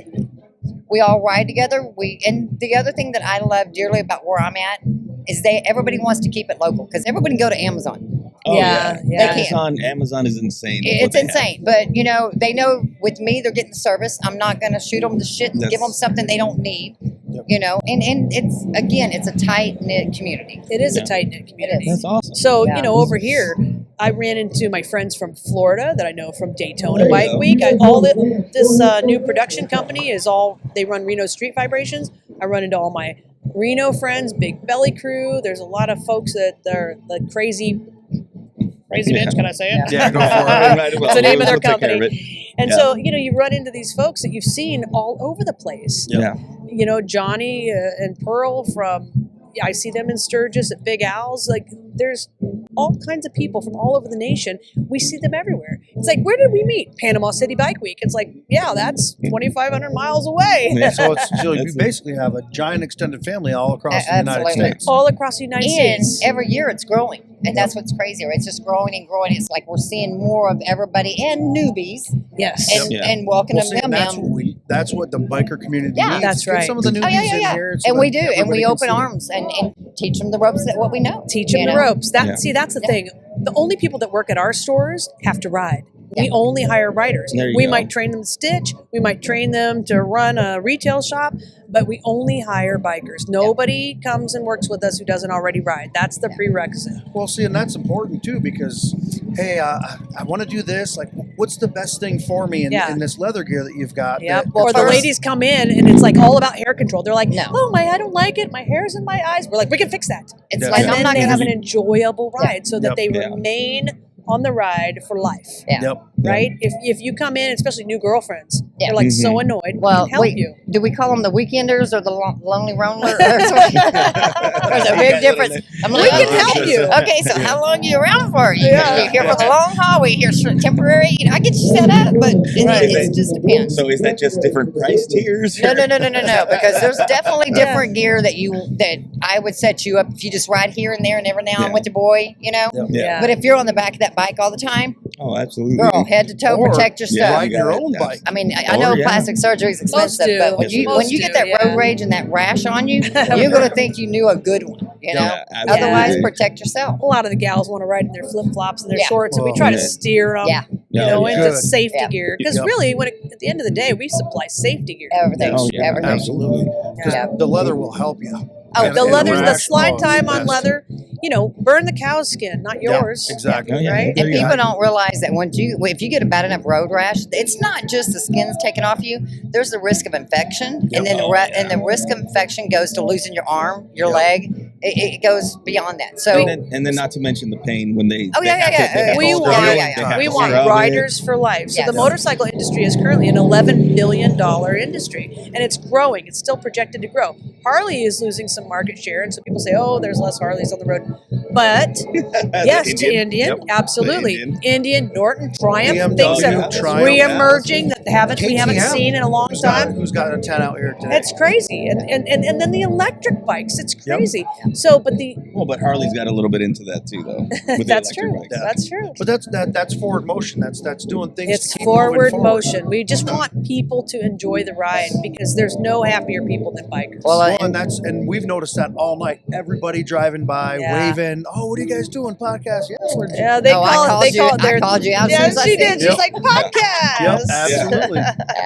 we all ride together. And the other thing that I love dearly about where I'm at is everybody wants to keep it local because everybody can go to Amazon. Oh, Yeah, yeah. They can. Amazon is insane. with what It's they have. insane, but they know with me they're getting the service. I'm not going to shoot them the shit and give them something they don't need. And it's a tight knit community. It is Yeah. a tight knit community. That's awesome. So, Yeah. over here, I ran into my friends from Florida that I know from Daytona There you Bike go. Week. This new production company they run Reno Street Vibrations. I run into all my Reno friends, Big Belly Crew. There's a lot of folks that are the crazy bitch, can I say it? Yeah, go for it. Might as well. It's the name of their We'll take care company. of it. And Yeah. so, you run into these folks that you've seen all over the place. Yeah. Johnny and Pearl I see them in Sturgis at Big Al's. Like, there's all kinds of people from all over the nation. We see them everywhere. It's like, where did we meet? Panama City Bike Week. It's like, yeah, that's 2,500 miles away. Yeah. So you That's it. basically have a giant extended family all across the United Absolutely. States. All across the United And States. every year it's growing. And that's what's crazy. It's just growing and growing. It's like we're seeing more of everybody and newbies Yes. and, Yeah. and welcoming Well, see, and them. that's what the biker community Yeah. needs. That's Get right. some of the newbies Oh, yeah. in here. so And we that do. And everybody we can open see. arms and teach them the ropes that what we know. Teach them you the know? ropes. See, that's the Yeah. thing. The only people that work at our stores have to ride. We Yeah. only hire riders. There you We go. might train them to stitch. We might train them to run a retail shop, but we only hire bikers. Nobody comes and works with us who doesn't already ride. That's the prerequisite. Well, see, and that's important too because, hey, I want to do this. Like, what's the best thing for me in, Yeah. in this leather gear that you've got? Yep. that- Or the first- ladies come in and it's like all about hair control. They're like, No. oh, I don't like it. My hair's in my eyes. We're like, we can fix that. It's Yeah. like And I'm then not they going have to. an enjoyable ride so that Yep. they Yeah. remain on the ride for life. Yeah. Yep. Right? If you come in, especially new girlfriends, Yeah. they're like Mm-hmm. so annoyed. Well, we can help wait, you. do we call them the weekenders or the lonely roller? There's a big difference. I'm We like, can okay, help you. Okay, so how long are you around for? You Yeah. here for the long haul? We here temporary? I get you set up, but it just depends. So is that just different price tiers? No, because there's definitely different gear that I would set you up if you just ride here and there and every now and Yeah. with your boy, Yep. Yeah. But if you're on the back of that bike all the time, Oh, absolutely. girl, head to toe, Or protect your Yeah, stuff. Ride you your got it. own Yeah. bike. I mean, I know Or, yeah. plastic surgery is expensive, do. but when Yes, most you get that do, yeah. road rage and that rash on you, you're going to think you knew a good one, you know? Yeah, Otherwise, absolutely. protect yourself. A lot of the gals want to ride in their flip flops and their Yeah. shorts, and we Oh, try to yeah. steer them, Yeah. into Good. safety Yeah. gear. Because Yep. really, at the end of the day, we supply safety gear. Everything. Oh, yeah, Everything. Absolutely. Because Yeah. the leather will help you. Oh, And- The and leather, the rash slide cause time is on best. leather, burn the cow's skin, not Yeah, yours. exactly. Oh, yeah. Right? There And you people go. don't realize that if you get a bad enough road rash, it's not just the skin's taken off you. There's the risk of infection, and then Oh, and the risk of infection goes to losing your arm, your Yep. leg. It goes beyond that. So and then not to mention the pain when they. Oh, they yeah, have yeah, to- they yeah. have to We scrub want- it, yeah, they have We to want scrub it. riders for life. So Yes. the motorcycle industry is currently an $11 billion industry, and it's growing. It's still projected to grow. Harley is losing some market share, and so people say, "Oh, there's less Harleys on the road." But The yes, to Indian, Yep. absolutely. The Indian, Norton, Triumph, BMW, things that Triumph, re-emerging that we haven't KTM. seen in a long time. Who's got a 10 out here today? It's crazy, and then the electric bikes. It's Yep. crazy. So, but Well, but Harley's got a little bit into that too, though. With the that's electric true. bikes. Yeah. That's true. But that's forward motion. That's doing things. It's to keep moving forward motion. We just want people to enjoy the ride because there's no happier people than bikers. Well, Well, and we've noticed that all night. Everybody driving by, Yeah. waving. Oh, what are you guys doing? Podcast? Yeah, we're yeah, they Oh, I call it. called They you- call it. I their- called you out as Yeah, soon as I she seen did. you. She's like podcast. Yep, absolutely.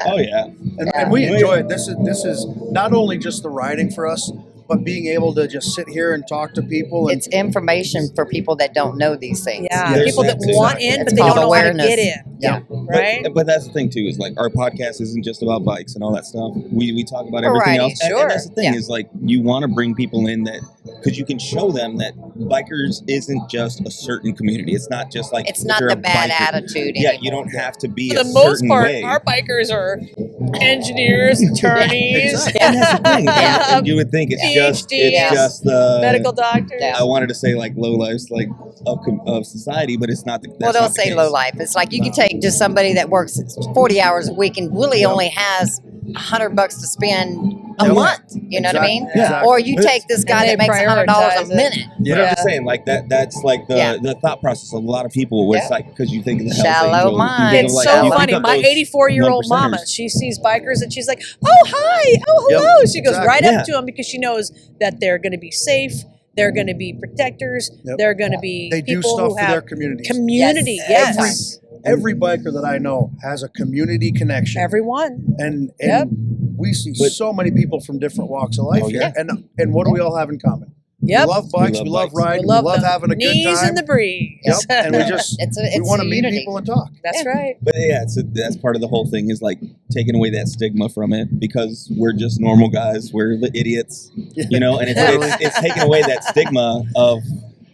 Oh yeah. And we enjoy it. This is not only just the riding for us, but being able to just sit here and talk to people. And It's information for people that don't know these things. Yeah, There's people that that too. want in, It's but they don't called know how to awareness. get in. Yeah. Right? But that's the thing too, is like our podcast isn't just about bikes and all that stuff. We talk about everything Variety, else. And sure. that's the thing Yeah. is like you want to bring people in that because you can show them that bikers isn't just a certain community. It's not just like It's if not you're the a bad biker. attitude Yeah, anymore. you don't have to be For a the most certain part, way. our bikers are engineers, attorneys, Exactly. And that's the thing. And you would think it's just PhDs, the medical doctors. Yeah. I wanted to say like low lives like of society, but it's not. Well, That's they'll not the say case. low life. It's like you can take just somebody that works 40 hours a week and really only has $100 to spend a Yeah. month. You know what I mean? Exactly. Or you But take this guy they that makes $100 prioritize a it. minute. But Yeah. I'm just saying, like that's like the thought process of a lot of people. Where it's Yeah. like because you think of the Shallow Hells Angels, you mind. think of, It's like, so you think funny. of My those 84-year-old 1%ers. mama, she sees bikers and she's like, "Oh, hi. Oh, hello." She goes exactly. right Yeah. up to them because she knows that they're going to be safe. They're going to be protectors. Yep. They're going to be They do people stuff who for their have communities. community. Yes. Yes. Every biker that I know has a community connection. Everyone. And Yep. we see But- so many people from different walks of life Oh, here. yeah. And what do we all have in common? Yep. We love bikes, we love bikes. riding, We love them. having a good Knees time. in the breeze. Yep. And we just It's we want to meet unity. people and talk. That's Yeah. right. But yeah, that's part of the whole thing is like taking away that stigma from it because we're just normal guys. We're the idiots, you know, and it's taking away that stigma of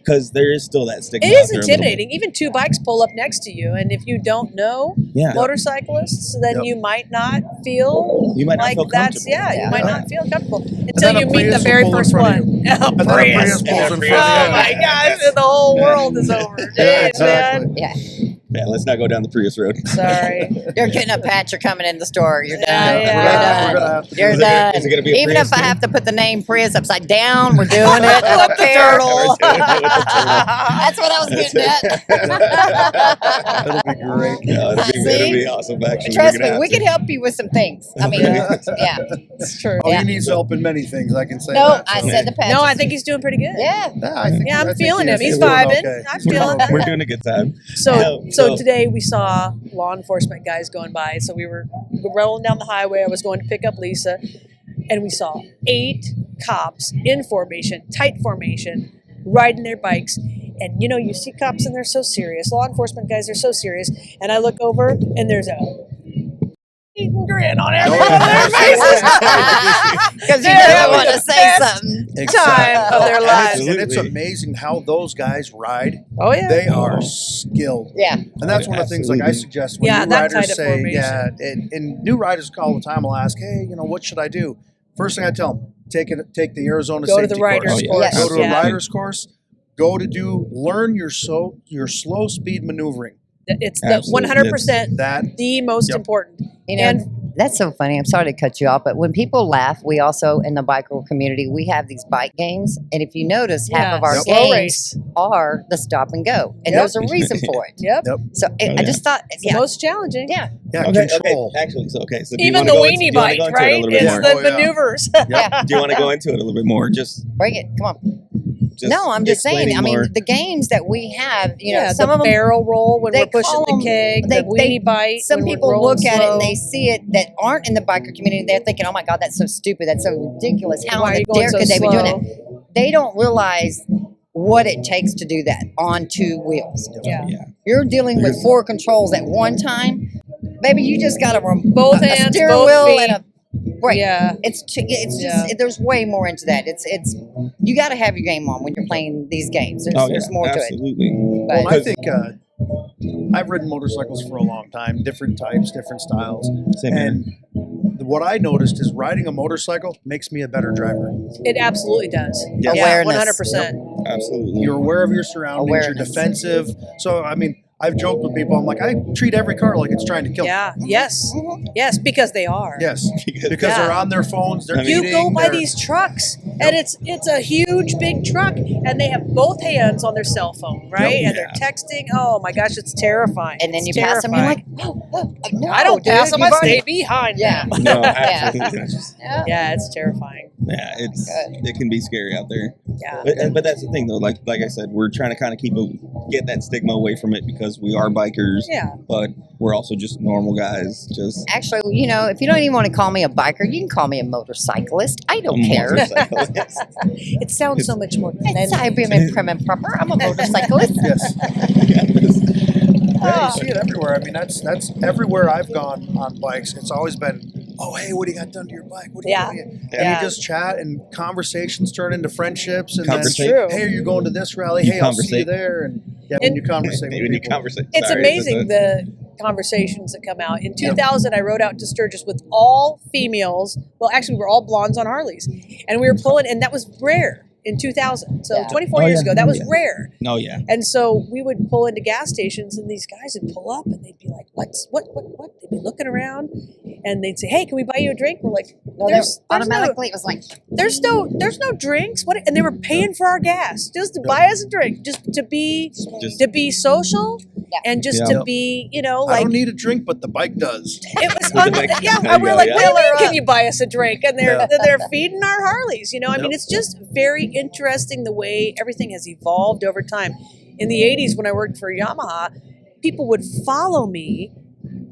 because there is still that stigma. It is out there a little bit. intimidating. Even two bikes pull up next to you, and if you don't know Yeah, motorcyclists, then Yep. you might not feel you might not like feel that's comfortable. you Yeah. might Yeah. not feel comfortable then until a you meet Prius the will very pull in first front of one. And then a Prius pulls in front of you. Oh my gosh, the whole world is over. Yeah, Jeez, exactly. man. Yeah. Yeah, let's not go down the Prius road. Sorry. You're getting a patch. You're coming in the store. You're done. Yeah, You're yeah. We're done. gonna have to do You're Is it done. is it gonna be a Even Prius if I too? have to put the name Prius upside down, we're doing it up there. Turtle. That's what I was getting at. It'll be great. Yeah, it'll See? be awesome. Actually, Trust We're me, gonna we have can to. help you with some things. I mean, Yeah. yeah. It's true. Oh, Yeah. he needs help in many things. I can say No, that. I so. said the patches. No, I think he's doing pretty good. Yeah. Yeah, I think, Yeah, I I'm think feeling he him. is. He's doing vibing. okay. I'm feeling it. We're doing a good time. So, No, so today we saw law enforcement guys going by. So we were rolling down the highway. I was going to pick up Lisa, and we saw 8 cops in formation, tight formation, riding their bikes. And you know, you see cops and they're so serious. Law enforcement guys are so serious. And I look over, and there's a grin on every one of their faces. Because you They're never having want to the say best something. time of their And lives. it's Absolutely. amazing how those guys ride. Oh yeah. They are skilled. Yeah. And that's one of the things like I Absolutely. suggest when Yeah, new that riders kind of say, formation. yeah, and new riders all the time will ask, hey, you know, what should I do? First thing I tell them, take the Arizona Go to safety the riders Oh, yeah. course. Yes. Go to a Yeah. rider's course. Go to learn your slow speed maneuvering. It's the Absolutely. 100% That the most Yep. important. You know, And- that's so funny. I'm sorry to cut you off, but when people laugh, we also, in the biker community, we have these bike games. And if you notice, half of our Yep. slow games race. are the stop and go. And Yep. there's a reason for it. Yep. So Oh, I yeah. just thought, It's the yeah. most challenging. Yeah. yeah, Okay, control. okay. Actually, so okay. So do you Even wanna the go into- weenie do you wanna bike, go into it a right? little bit It's more? the Oh, yeah. maneuvers. Yeah. Do you want to go into it a little bit more? Just Bring it. Come on. No, I'm just saying. explaining I mean, more. the games that we have, you know, Yeah, some the of them, barrel roll when they we're pushing call the 'em- keg, they- the weenie bite. some when we're people rolling look at it slow. and they see it that aren't in the biker community. They're thinking, "Oh my God, that's so stupid. That's so ridiculous. How Why are in you the going dare so could they be doing slow? it?" They don't realize what it takes to do that on 2 wheels. Yeah. yeah. You're dealing with 4 controls at one time. Baby, you just got Both a hands, steering both wheel feet. and a brake. Yeah. It's just Yeah. there's way more into that. It's you got to have your game on when you're playing these games. There's, Oh, yeah, there's more to it. absolutely. But I think I've ridden motorcycles for a long time, different types, different styles. Same here. And what I noticed is riding a motorcycle makes me a better driver. It absolutely does. Yes. Yeah, Awareness. 100%. Absolutely. You're aware of your surroundings, you're Awareness. defensive. So, I mean, I've joked with people, I'm like, I treat every car like it's trying to kill me. Yeah. Yes. Yes, because they are. Yes, because Yeah. they're on their phones, they're You eating, go by they're- these trucks, and it's a huge, big truck, and they have both hands on their cell phone, right? Yep. And they're texting. Oh my gosh, it's terrifying. and then you It's pass them, you're like, terrifying. oh, no, I don't dude, pass them. I you've already-" stay behind. Yeah. them. No, absolutely. Yeah. Yeah, it's terrifying. Yeah, Good. it can be scary out there. Yeah. But that's the thing though. Like I said, we're trying to kind of get that stigma away from it because we are bikers. Yeah. But we're also just normal guys. Just Actually, you know, if you don't even want to call me a biker, you can call me a motorcyclist. I don't care. motorcyclists. It sounds so much more It's cleanly. I be prim and proper. I'm a motorcyclist. Yes. Yeah, you see it everywhere. I mean, that's everywhere I've gone on bikes. It's always been, oh, hey, what do you got done to your bike? What do you Yeah. And Yeah. you just chat, and conversations turn into friendships. And Conversation. then, hey, are you going to this rally? You Hey, I'll see you conversate. there. And yeah, when you conversate When with you people. conversate. It's Sorry, amazing the conversations that come out. In 2000, I rode out to Sturgis with all females. Well, actually, we were all blondes on Harleys. And we were pulling, and that was rare in 2000. So Yeah. 24 Oh, years yeah. ago, that was Yeah. rare. No, yeah. And so we would pull into gas stations, and these guys would pull up, and they'd be like, what? They'd be looking around, and they'd say, hey, can we buy you a drink? We're like, Well, there's automatically, it was like, there's no drinks. What? And they were paying for our gas just to buy us a drink, just to be social, Yeah. and just Yeah. to be, you know, I like don't need a drink, but the bike does. it was. With the bike. Yeah, There and you we're go, like, yeah. what do you mean? Can you buy us a drink? And they're Yeah. they're feeding our Harleys. You know, I mean, Yep. it's just very interesting the way everything has evolved over time. In the '80s, when I worked for Yamaha, people would follow me.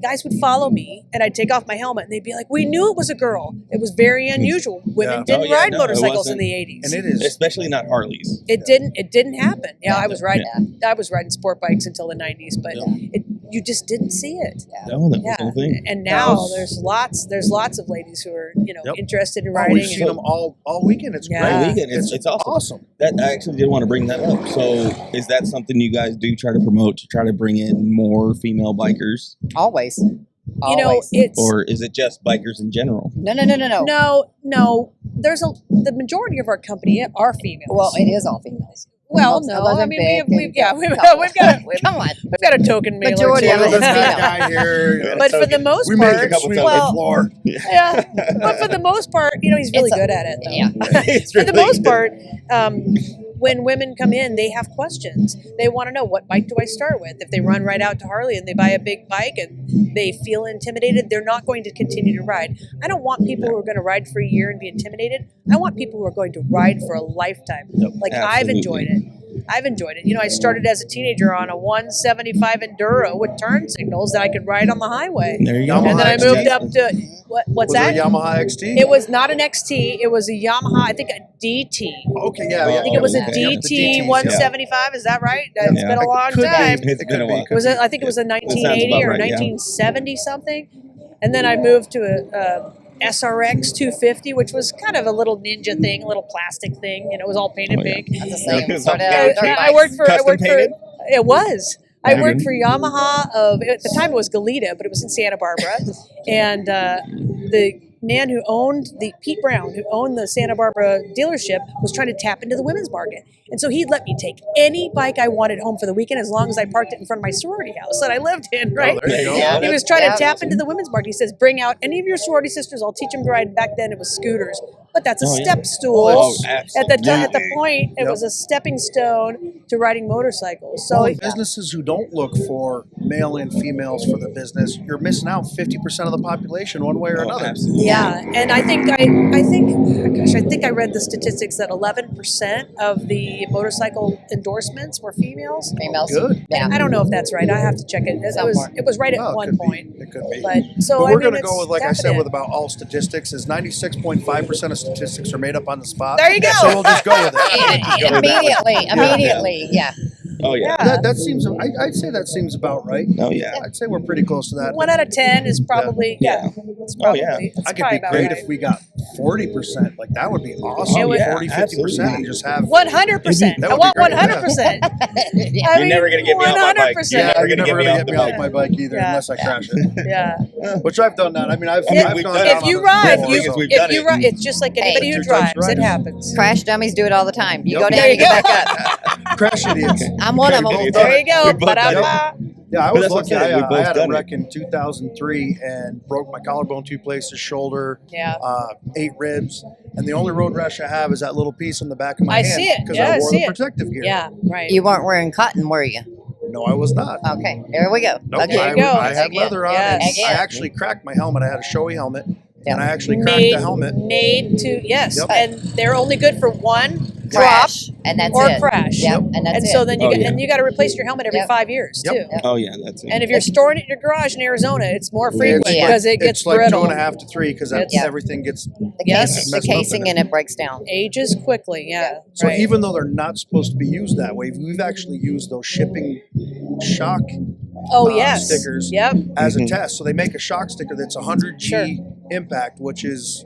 Guys would follow me, and I'd take off my helmet, and they'd be like, "We knew it was a girl." It was very unusual. Women Yeah. didn't Oh, yeah, ride no, it motorcycles in wasn't. the '80s. And it is. Especially not Harleys. It didn't happen. Yeah, I was riding sport bikes until the '90s, but you just didn't see it. No, that was Yeah, the whole thing. and now was- there's lots of ladies who are Yep. interested in Oh, riding. we've and- seen them all weekend. It's Yeah. great. All weekend. It's awesome. That I actually did want to bring that up. So, is that something you guys do try to promote to try to bring in more female bikers, always. You know, Always. it's or is it just bikers in general? No. no. There's the majority of our company are females. Well, it is all females. Well, Most no. of them I mean, big, we've couple. got we've Come on. got a token male or Majority two. of it is This female. guy here. But for the most we made part, him sweep well, the floor. yeah. But for the most part, he's really It's a- good at it. Though. Yeah. It's For the really- most part, when women come in, they have questions. They want to know, what bike do I start with? If they run right out to Harley and they buy a big bike and they feel intimidated, they're not going to continue to ride. I don't want people who are going to ride for a year and be intimidated. I want people who are going to ride for a lifetime. Like I've Absolutely. enjoyed it. I've enjoyed it. I started as a teenager on a 175 Enduro with turn signals that I could ride on the highway. There you go. Yamaha And then I XT. moved up to what's Was that? it a Yamaha XT? It was not an XT. It was a Yamaha, I think a DT. Okay, yeah. I think it was a Okay. DT DTs, yeah. 175. Is that right? It's Yeah. been a long Could be. time. It's been a while. Was it? I think it was a 1980 about or right, yeah. 1970 something. And then I moved to a SRX 250, which was kind of a little ninja thing, a little plastic thing. It was all painted Oh, yeah. pink. That's the same. Yeah. Started Yeah, out with dirt I worked for. Custom painted? It was. I Yeah. worked for Yamaha at the time it was Goleta, but it was in Santa Barbara, and the man who owned Pete Brown, who owned the Santa Barbara dealership, was trying to tap into the women's market. And so he'd let me take any bike I wanted home for the weekend as long as I parked it in front of my sorority house that I lived in, right? there you go. Yeah. He was trying Yeah. to tap into the women's market. He says, bring out any of your sorority sisters. I'll teach them to ride. Back then it was scooters. But that's a Oh, yeah. step stool. Oh, At the point, it Yep. was a stepping stone to riding motorcycles. So Well, businesses who don't look for male and females for the business, you're missing out 50% of the population one way or another. Absolutely. yeah, and I think I read the statistics that 11% of the motorcycle endorsements were females. Females. Good. Yeah. I don't know if that's right. I have to check it. Somewhere. It was right at Well, it one could point. be. It could be. But so But I we're mean, going to it's go with, like I said, definite. with about all statistics, is 96.5% of statistics are made up on the spot. There you go. So we'll just go with it. Immediately. Yeah. Oh yeah. Yeah. That seems, I'd say that seems about right. Oh yeah. I'd say we're pretty close to that. 1 out of 10 is probably It's Oh, probably. yeah. It's I could probably be about great right. if we got 40%. Like that would be awesome. It would- 40, 50%, absolutely. and just have 100%. That I would want be great, 100%. Yeah. I You're never gonna get me off my bike. 100%. You're Yeah, never you're gonna never get me gonna off get the me off bike. my bike either Yeah. unless I crash it. Yeah. Which I've done that. I mean, I've I mean, gone we've down done If on you the- ride, That's you, the thing is we've if done you it. ride, it's just like anybody who two times drives. It riders. happens. Crash dummies do it all the time. You Yep. go down, There you you get go. back up. Crash idiots. I'm one of We them. both There you go. We both done it. Ba-da-ba. Yeah, I But was that's what I'm lucky. saying, we've I both had a done it. wreck in 2003 and broke my collarbone 2 places, shoulder, Yeah. 8 ribs, and the only road rash I have is that little piece on the back of my I hand see it. because Yeah, I I wore see the it. protective gear. Yeah, right. You weren't wearing cotton, were you? No, I was not. Okay, there we go. Nope, There I, you go. I had Again. leather on. Yes. And I Again. actually cracked my helmet. I had a showy helmet, Yeah. and I actually cracked made, the helmet. made to, yes. Yep. And they're only good for one drop Crash And that's or it. crash. Yep, and that's it. So then you Oh, get, yeah. and you got to replace your helmet every Yep. 5 years Yep. too. Yep. Oh yeah, that's it. And if you're storing it in your garage in Arizona, it's more frequent Yeah. because it gets it's like brittle. 2.5 to 3 because It's- everything gets. the, Yes. case, the Messed up in casing it. in it breaks down. Ages quickly. Yeah. So right. even though they're not supposed to be used that way, we've actually used those shipping shock yes. stickers Yep. as a Mhm. test. So they make a shock sticker that's 100G Sure. impact, which is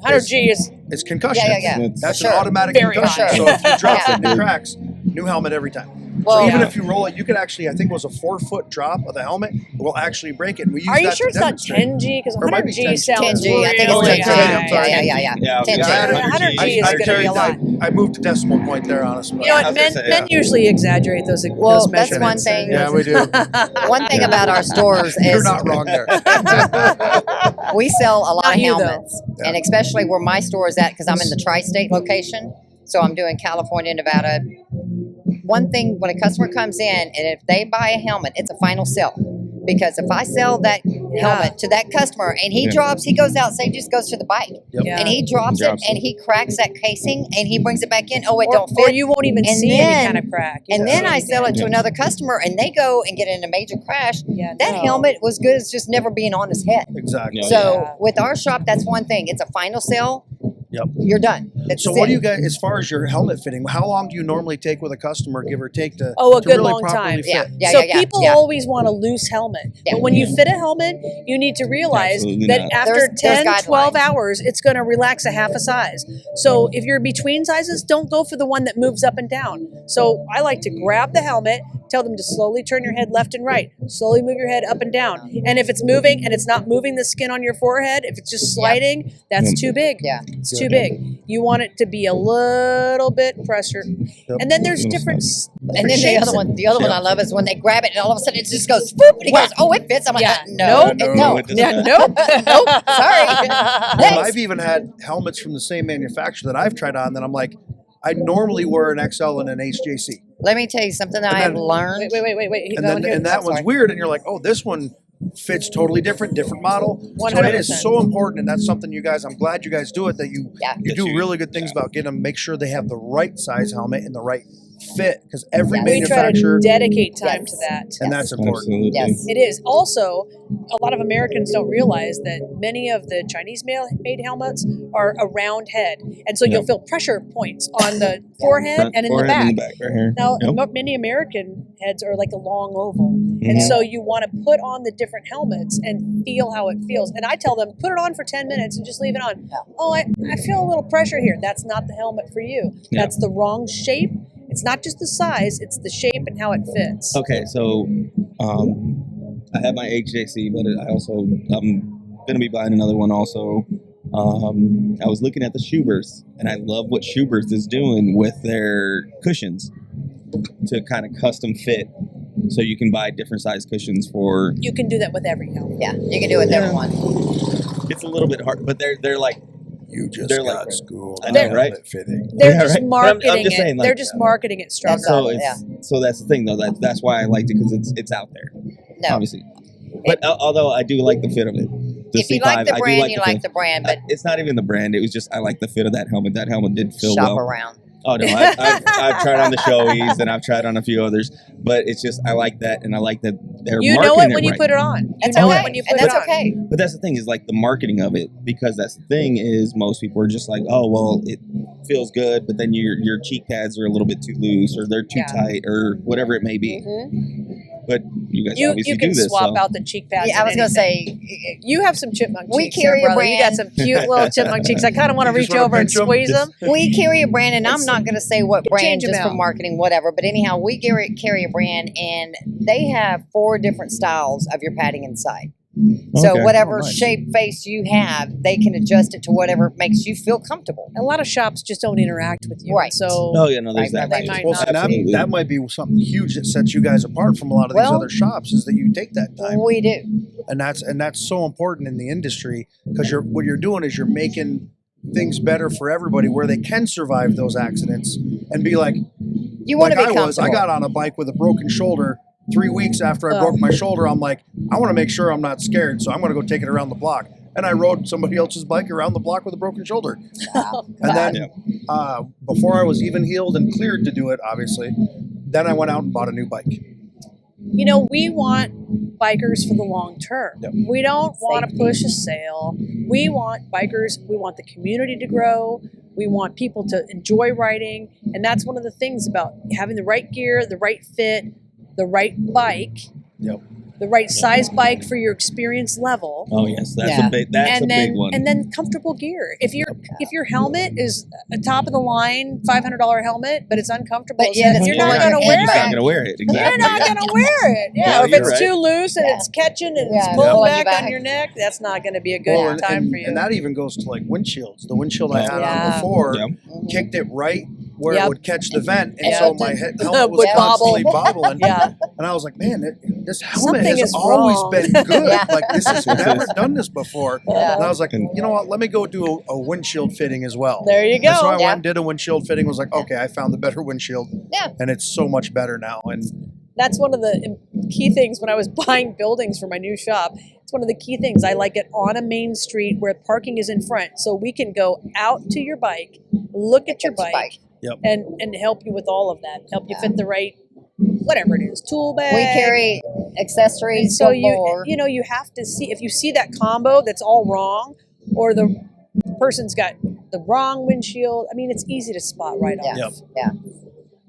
100G is it's concussion. Yeah. That's Sure. an automatic Very concussion. high. So if you drop Yeah. it and it cracks, new helmet every time. Well, So even yeah. if you roll it, you could actually, I think it was a 4-foot drop of the helmet, it will actually break it. And we use Are you that sure to it's not demonstrate. 10G? Because Or it might be 100G 10G. sounds 10G. really I think it's high. 10G. I'm sorry. Yeah. 10G. I had 100G is I going to be carried a lot. I moved the decimal point there, honestly. You know I what? was gonna Men, say, men usually exaggerate those, Well, those that's measurements. one thing. Yeah, we do. One thing about our stores You're is not wrong there. we sell a lot Not of you, though. helmets, and especially where my store is at, because I'm in the tri-state location. So I'm doing California, Nevada. One thing, when a customer comes in and if they buy a helmet, it's a final sell. Because if I sell that helmet to that customer and he goes out, say just goes to the bike, Yeah. and he drops it Drops it. and he cracks that casing and he brings it back in. Oh, it or, don't or fit. you won't even And see then- any kind of crack. You And won't then see I any sell it to Yeah. another customer and they go and get in a major crash. Yeah, That no. helmet was good as just never being on his head. Exactly. Yeah. So with our shop, that's one thing. It's a final sell. Yep. You're done. That's So it. what do you guys, as far as your helmet fitting, how long do you normally take with a customer, give or take, to, Oh, a to good really long properly time. fit? Yeah. So people yeah. always want a loose helmet. Yeah. But when you fit a helmet, you need to realize Absolutely that not. after There's 10, 12 guidelines. hours, it's going to relax a half a size. So if you're between sizes, don't go for the one that moves up and down. So I like to grab the helmet, tell them to slowly turn your head left and right, slowly move your head up and down. And if it's moving and it's not moving the skin on your forehead, if it's just sliding, that's too big. Yeah. It's too big. You want it to be a little bit pressure. Yep. And then there's Little different And then the shapes other one, the other one Yeah. I love is when they grab it and all of a sudden it just goes whoop, and he goes, "Oh, it fits." I'm like, Yeah. "No, No, no." it does Yeah, not. nope. Nope, sorry. But Next. I've even had helmets from the same manufacturer that I've tried on that I'm like, I normally wear an XL and an HJC. Let me tell you something that And I have then- learned. Wait. He's And going then here. and that I'm one's sorry. weird, and you're like, oh, this one fits totally different model. So it is 100%. so important, and that's something you guys, I'm glad you guys do it, that you Yeah. you do That you- really good things about getting them, make sure they have the right size helmet and the right fit, because every Yes. We try to manufacturer, dedicate time Yes. to that. and Yes. that's important. Absolutely. Yes. It is. Also, a lot of Americans don't realize that many of the Chinese made helmets are a round head. And so you'll feel pressure points on the forehead Front and in the forehead back. and the back right here. Now, Yep. many American heads are like a long oval. And Mhm. so you want to put on the different helmets and feel how it feels. And I tell them, put it on for 10 minutes and just leave it on. Yeah. Oh, I feel a little pressure here. That's not the helmet for you. Yeah. That's the wrong shape. It's not just the size, it's the shape and how it fits. Okay, so I have my HJC, but I'm gonna be buying another one also. I was looking at the Schubers, and I love what Schubers is doing with their cushions to kind of custom fit, so you can buy different size cushions for. You can do that with every helmet. Yeah, you can do it with Yeah. everyone. It's a little bit hard, but they're like. You just They're got like- schooled I on know, helmet right? fitting. They're Yeah, just right. But I'm marketing just it. saying, like, They're just marketing it strong. That's So right, it's that's the thing though. That's why I liked it, because it's out there, No, obviously. But although I do like the fit of it. The if you C5, like the I do brand, you like fit. the brand, but It's not even the brand. It was just I like the fit of that helmet. That helmet did feel shop well. around. Oh no, I've tried on the Shoeies and I've tried on a few others, but it's just I like that, and I like that they're You marketing know it when you right. put it on. You That's know okay, it when you put and it that's on. okay. But that's the thing is like the marketing of it, because that's the thing is most people are just like, oh well, it feels good, but then your cheek pads are a little bit too loose or they're too Yeah. tight or whatever it may be. Mhm. But you guys You obviously can do this. swap so. out the cheek pads. Yeah, I was and gonna anything. say, You have some chipmunk We cheeks, carry there, a brother. You got brand. some cute little chipmunk cheeks. I kind of want to You just reach wanna over and pinch 'em? squeeze them. we carry a brand, and I'm not going to say what brand Change 'em just for out. marketing, whatever. But anyhow, we carry a brand, and they have 4 different styles of your padding inside. So Okay. whatever Oh, nice. shape face you have, they can adjust it to whatever makes you feel comfortable. A lot of shops just don't interact with you. Right. So Oh yeah, no, there's Right, that. right, too. right. Well, see, Absolutely. that might be something huge that sets you guys apart from a lot of these Well- other shops, is that you take that time. We do. And that's so important in the industry, because what you're doing is you're making things better for everybody, where they can survive those accidents and be like You want to be I comfortable. got on a bike with a broken shoulder 3 weeks after I Oh. broke my shoulder. I'm like, I want to make sure I'm not scared, so I'm going to go take it around the block. and I rode somebody else's bike around the block with a broken shoulder. Wow. And then before I was even healed and cleared to do it, obviously, then I went out and bought a new bike. You know, we want bikers for the long term. Yep. We don't want to Safety. push a sale. We want bikers, we want the community to grow. We want people to enjoy riding. And that's one of the things about having the right gear, the right fit, the right bike, Yep. the right size bike for your experience level. Oh yes, that's Yeah. a big. That's and a then big one. and then comfortable gear. If your helmet is a top of the line $500 helmet, but it's uncomfortable, But yet it's you're pulling not your going to head wear You're back. not it. gonna wear it. Exactly. You're not going to wear it. Yeah, Yeah, if you're it's right. too loose and Yeah. it's catching and Yeah, it's pulling pulling you back on back. your neck, that's not going to be a good Well, time for you. and that even goes to like windshields. The windshield I had Yeah. on before Yep. kicked it right where Yep. it would catch the vent, and Yeah. so my helmet was Would bobble. constantly bobbling. Yeah. And I was like, man, this helmet Something has is always wrong. been good. Yeah. Like this has never done this before. Yeah. And I was like, you know what? Let me go do a windshield fitting as well. There you And so I go. went and did a windshield fitting. Was like, okay, I found the better windshield. Yeah. And it's so much better now. And That's one of the key things when I was buying buildings for my new shop. It's one of the key things. I like it on a main street where parking is in front, so we can go out to your bike, look at your bike, Yep. and help you with all of that. Help you fit the right, whatever it is, tool bag. We carry And accessories so galore. you know, you have to see if you see that combo that's all wrong, or the person's got the wrong windshield. I mean, it's easy to spot right off. Yep. Yeah.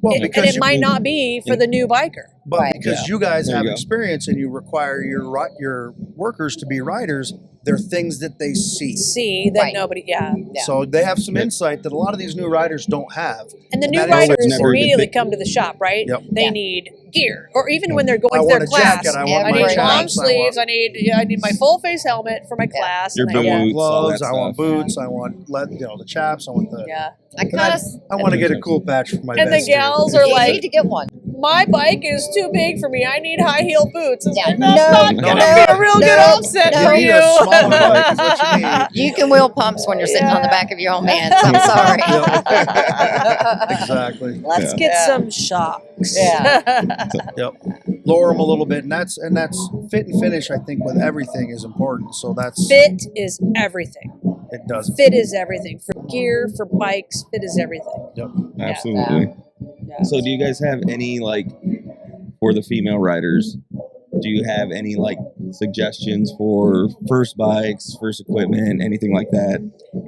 well, And because it might not be for the new biker. but Right. because Yeah. you guys There have you go. experience and you require your workers to be riders, they're things that they see. See that Right. nobody, yeah. Yeah. So they have some Yep. insight that a lot of these new riders don't have. And the new That is riders never a good immediately thing. come to the shop, right? Yep. They Yeah. need gear, or even when they're going I to want their a class. jacket. I want I my need chaps, long chaps. sleeves. I need my full face helmet for my Yeah. class. Your and I I get- want boots, all gloves. that I want stuff. boots. I want the chaps. I want the. yeah. I And kind of. I want to get a cool patch for my And the vest, too. gals are You like, need to get one. my bike is too big for me. I need high heel boots. It's Yeah. like, that's No, not no, going to no, be a real good no, offset no. for You you. need a smaller bike is what you need. You can wheel pumps when you're sitting on the Yeah. back of your own vans. I'm sorry. Exactly. Let's Yeah. get Yeah. some shocks. Yeah. Yep. Lower them a little bit, and that's fit and finish. I think with everything is important. So that's Fit is everything. it does. Fit is everything. For gear, for bikes, fit is everything. Yep. Absolutely. Yeah. So, do you guys have any for the female riders? Do you have any suggestions for first bikes, first equipment, anything like that?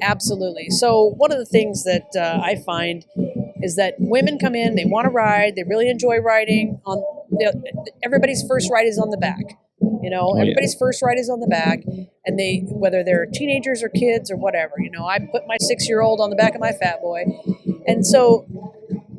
Absolutely. So one of the things that I find is that women come in, they want to ride, they really enjoy riding. Everybody's first ride is on the back. You know, yeah. everybody's first ride is on the back, and whether they're teenagers or kids or whatever. You know, I put my 6-year-old on the back of my fat boy, and so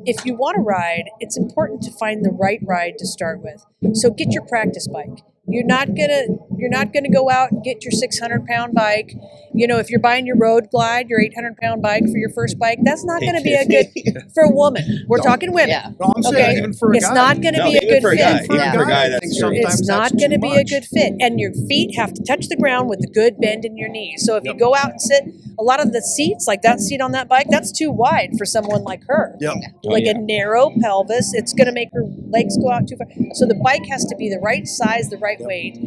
if you want to ride, it's important to find the right ride to start with. So get your practice bike. You're not gonna go out and get your 600-pound bike. You know, if you're buying your Road Glide, your 800-pound bike for your first bike, that's not going to be a good for a woman. We're talking women. Yeah. No, I'm saying Okay. even for a It's guy. not going to be a even good for a fit. guy. For a Yeah. For a guy, guy, I that's think true. sometimes It's not that's going to too be a much. good fit, and your feet have to touch the ground with a good bend in your knees. So if you go out and sit, a lot of the seats, like that seat on that bike, that's too wide for someone like her. Yep. Like yeah. a narrow pelvis, it's going to make her legs go out too far. So the bike has to be the right size, the right weight.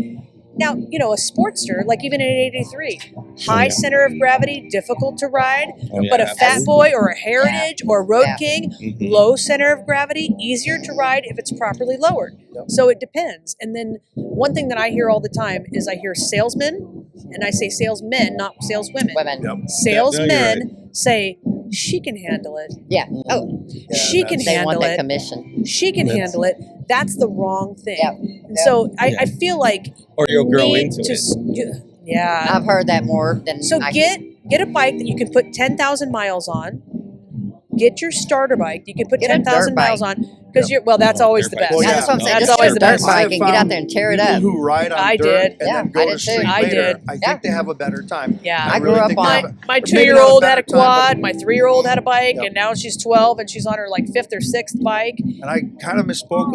Now, you know, a Sportster, like even an 883, high yeah. center of gravity, difficult to ride, Oh, yeah, but a Fat absolutely. Boy or a Heritage or a Road Yeah. King, Mhm. low center of gravity, easier to ride if it's properly lowered. Yep. So it depends. And then one thing that I hear all the time is I hear salesmen, and I say salesmen, not saleswomen. Women. Yep. Salesmen say, she can handle it. Yeah. Oh, Yeah, She can they want handle that it. commission. She can That's- handle it. That's the wrong thing. Yep. And so I feel like Or you'll you grow need into to it. Yeah. I've heard that more than So I get a bike that you can put 10,000 miles on. Get your starter bike. You can put Get a dirt 10,000 miles bike. on because that's always the Dirt best. bike. Well, Yeah, that's what I'm No, saying. that's Just always get the a dirt best. bike and get out there and tear it People up. who ride on I dirt did. and Yeah, then go I to did too. street I later, did. I think Yeah. they have a better time. Yeah. I grew really up think they on- have a- My maybe not a 2-year-old had a better time, quad. My 3-year-old had a bike, Yep. and now she's 12 and she's on her like 5th or 6th bike. And I kind of misspoke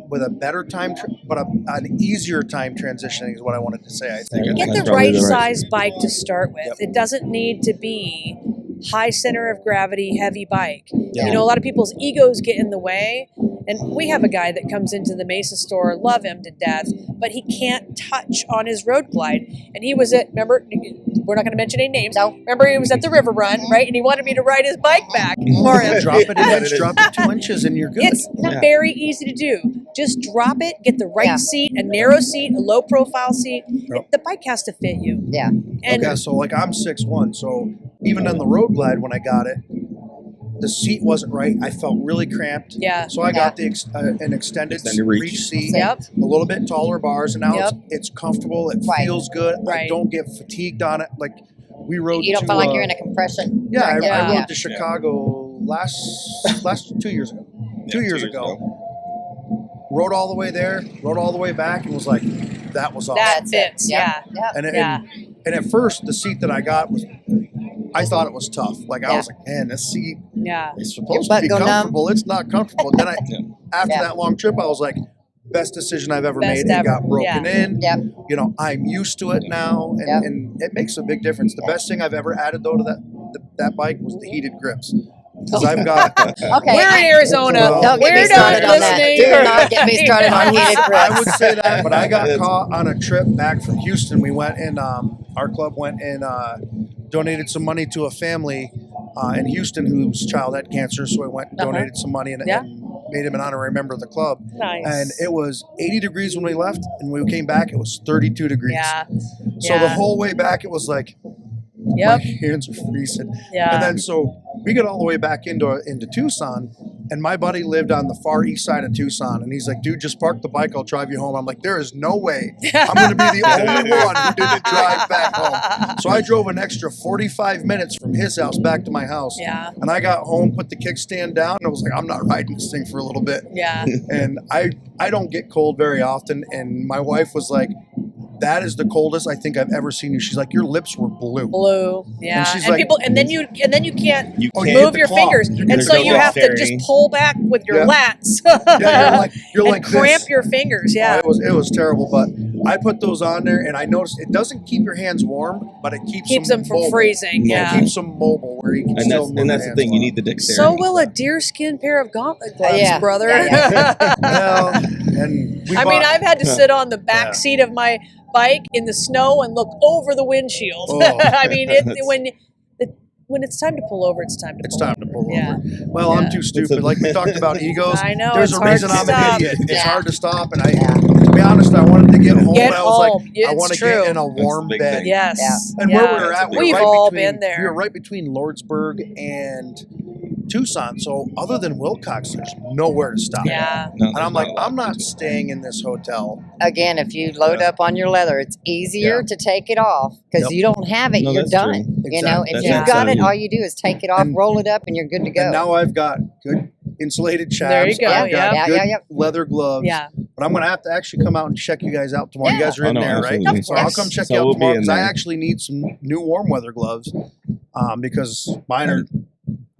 with a better time, but an easier time transitioning is what I wanted to say. I think. Yeah. Get That's the probably right the right- size bike to start with. Yep. It doesn't need to be high center of gravity, heavy bike. Yeah. You know, a lot of people's egos get in the way, And we have a guy that comes into the Mesa store, love him to death, but he can't touch on his road glide. And he was at, remember, we're not going to mention any names. No. Remember, he was at the river run, right? And he wanted me to ride his bike back for him. Drop it an inch, drop it 2 inches, and you're good. It's very easy to do. Just drop it, get the right seat, a narrow seat, a low profile seat. Yep. The bike has to fit you. Yeah. And Okay, so like I'm 6'1", so even on the road glide when I got it, the seat wasn't right. I felt really cramped. yeah. So I got the an extended reach seat, Yep. a little bit taller bars, and now Yep. it's comfortable. It Right. feels good. I Right. don't get fatigued on it. Like we rode. You don't to, feel like you're in a compression. Yeah, I Yeah. rode to Chicago last 2 years ago. Yeah, 2 years ago. Rode all the way there, rode all the way back, and was like, that was awesome. That That's fits. it. Yeah. Yep. And, Yeah. and at first, the seat that I got was, I thought it was tough. Like I was like, man, this seat Yeah. is supposed Your to be butt go numb. comfortable. It's not comfortable. And then after Yeah. that long trip, I was like, best decision I've ever Best made. ever. It got broken in. Yep. You know, I'm used to it now, and, Yep. and it makes a big difference. The best thing I've ever added though to that bike was the heated grips. Oh. Because I've got. Okay. We're in Arizona. Don't get me We're started not on that. listening. Do not get me started on heated I grips. would say that, but I got caught on a trip back from Houston. We went and our club went and donated some money to a family in Houston whose child had cancer. So we went and donated some money and, Yeah. and made him an honorary member of the club. Nice. And it was 80 degrees when we left, and when we came back, it was 32 degrees. Yeah. So the whole way back, it was like Yep. my hands are freezing. Yeah. And then so we get all the way back into Tucson, and my buddy lived on the far east side of Tucson, and he's like, dude, just park the bike, I'll drive you home. I'm like, there is no way I'm going to be the only one who didn't drive back home. So I drove an extra 45 minutes from his house back to my house. Yeah. And I got home, put the kickstand down, and I was like, I'm not riding this thing for a little bit. Yeah. And I don't get cold very often, and my wife was like, that is the coldest I think I've ever seen you. She's like, your lips were blue. Blue. Yeah. And she's like- people and then you can't You Oh, can't hit move the your claw. fingers. You're And gonna so go you have to staring. just pull back with your Yeah. lats. Yeah, you're and like cramp this. your fingers. Oh, Yeah. it was terrible, but I put those on there, and I noticed it doesn't keep your hands warm, but it keeps them from mobile. freezing. It Yeah. keeps them mobile where you can And still that's move and your that's the hands thing. You well. need the dexterity. So will a deerskin pair of gauntlet gloves, Yeah. brother. Yeah, Well, and we I mean, bought- I've had to sit on the back Yeah. seat of my bike in the snow and look over the windshield. Oh. I mean, when it's time to pull over, it's time to It's pull time to pull Yeah. over. Well, I'm too stupid. Like we talked about egos. I know, There's it's a hard reason to I'm stop. an idiot. It's Yeah. hard to stop, and to be honest, I wanted to get home. Get and I was home. like, I It's want to true. get in a warm big bed. thing. Yes. Yeah. And Yeah. where we were at, we We've were right all between, been there. We were right between Lordsburg and Tucson. So other than Wilcox, there's nowhere to stop. Yeah. No, And I'm there's like, not a lot I'm not to do. staying in this hotel. Again, if you load up on your leather, it's easier Yeah. to take it off because Yep. you don't have it. No, You're that's done. true. You know, Exactly. if That's you've right. got it, Yeah. all you do is take it off, And- roll it up, and you're good to go. And now I've got good insulated There chaps. you go, I've got yeah. good Yeah, yeah. leather gloves. Yeah. But I'm going to have to actually come out and check you guys out tomorrow. You Yeah. guys are in Oh, no, there, right? absolutely. So I'll Yes. come check So you out we'll be tomorrow in because I there. actually need some new warm weather gloves because mine are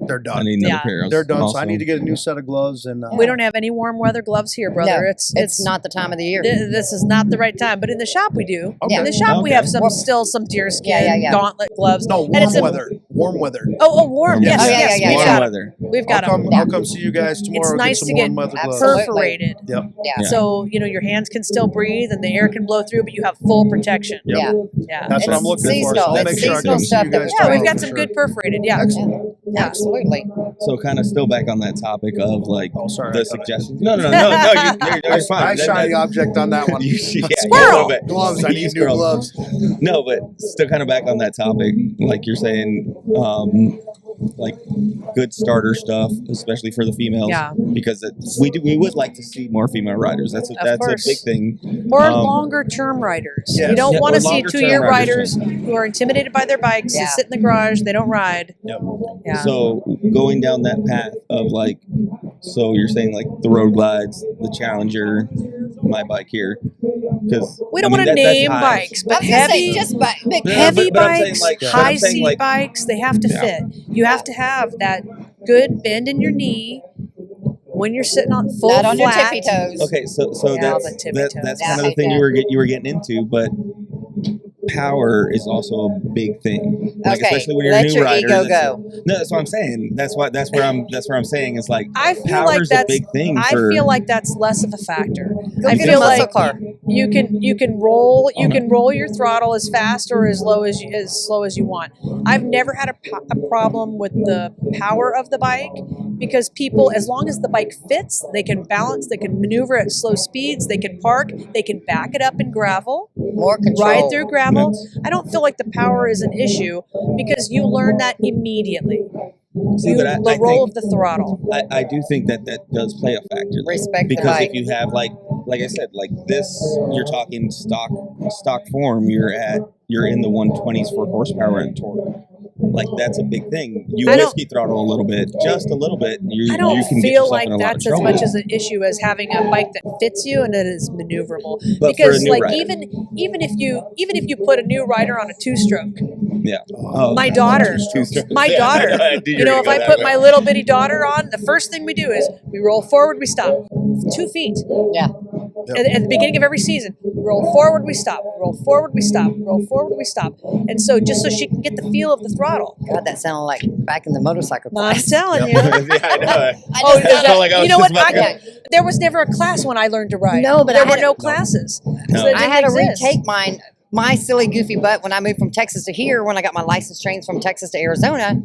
they're I done. need another Yeah. pair. They're done, so also. I need to get a new set of gloves. And We don't have any warm weather gloves here, brother. No, it's it's not the time of the year. This is not the right time, but in the shop we do. Okay. In the shop we Okay. have some Well, still some deerskin yeah. gauntlet gloves. No, And it's warm a- weather. Warm weather. Oh, warm. Yes. Yes, Oh, yeah, yes. yeah, We've Warm got 'em. weather. We've got I'll 'em. come see you guys tomorrow. It's nice get to some get warm weather gloves. Absolutely. perforated. Yep. Yeah. So, your hands can still breathe and the air can blow through, but you have full protection. Yep. Yeah. Yeah. That's what It's I'm looking for. seasonal. So I'll It's make sure I seasonal come see stuff you that guys we Yeah, tomorrow we've got for some sure. good perforated. Yeah. Excellent. Yeah. Absolutely. So kind of still back on that topic of like Oh, sorry. the suggestions. No, you're fine. I shiny object on that one. You, yeah, Squirrel! a little bit. Gloves. I You need new squirrel. gloves. No, but still kind of back on that topic, like you're saying, like good starter stuff, especially for the females. Yeah. Because we would like to see more female riders. That's a course. big thing. Or Um, longer term riders. yes. You don't Yeah, want or to see longer term 2-year riders, riders who are intimidated by their bikes and Yeah. sit in the garage. They don't ride. Yep. Yeah. So going down that path of like, so you're saying like the road glides, the Challenger, my bike here, because we don't want to name bikes, I but was gonna say, heavy, just big. Yeah, heavy but I'm saying, bikes, like- but high I'm saying, seat like- bikes, they have to Yeah. fit. You have to have that good bend in your knee when you're sitting on full Not on your flat. tippy toes. Okay, so Yeah, that's the tippy toes. that's Yeah, kind of I the thing hate you were getting into, but power is also a big thing. Like, Okay, especially when you're a let new your rider. ego that's- go. No, that's what I'm saying. That's where I'm saying is like I feel power's like that's a big thing. I for, feel like that's less of a factor. Go I get feel a muscle like car. you can roll your throttle as fast or as slow as you want. I've never had a problem with the power of the bike because people, as long as the bike fits, they can balance, they can maneuver at slow speeds, they can park, they can back it up in gravel, More control. ride through gravel. I don't feel like the power is an issue because you learn that immediately. See, but I the role think- of the throttle. I do think that does play a factor. though. Respect the because bike. if you have like I said, like this, you're talking stock form. You're in the 120s for horsepower and torque. Like that's a big thing. You I don't- whiskey throttle a little bit, just a little bit. You I don't you can get feel yourself like in a lot of that's as trouble. much as an issue as having a bike that fits you and that is maneuverable. But for a Because new like rider. even if you put a new rider on a two-stroke, Yeah. Oh, my daughter, my Yeah, daughter, I knew you know, were if gonna I go put that my way. little bitty daughter on, the first thing we do is we roll forward, we stop, 2 feet. Yeah. At the beginning of every season, we roll forward, we stop, roll forward, we stop, roll forward, we stop, and so just so she can get the feel of the throttle. God, that sounded like back in the motorcycle I'm class. telling you. yeah, I know. Oh, just- is that, like I was you know just what? about to- There was never a class when I learned to ride. No, but there I were had no a- classes. No. That I didn't had to exist. retake my silly goofy butt when I moved from Texas to here. When I got my license changed from Texas to Arizona,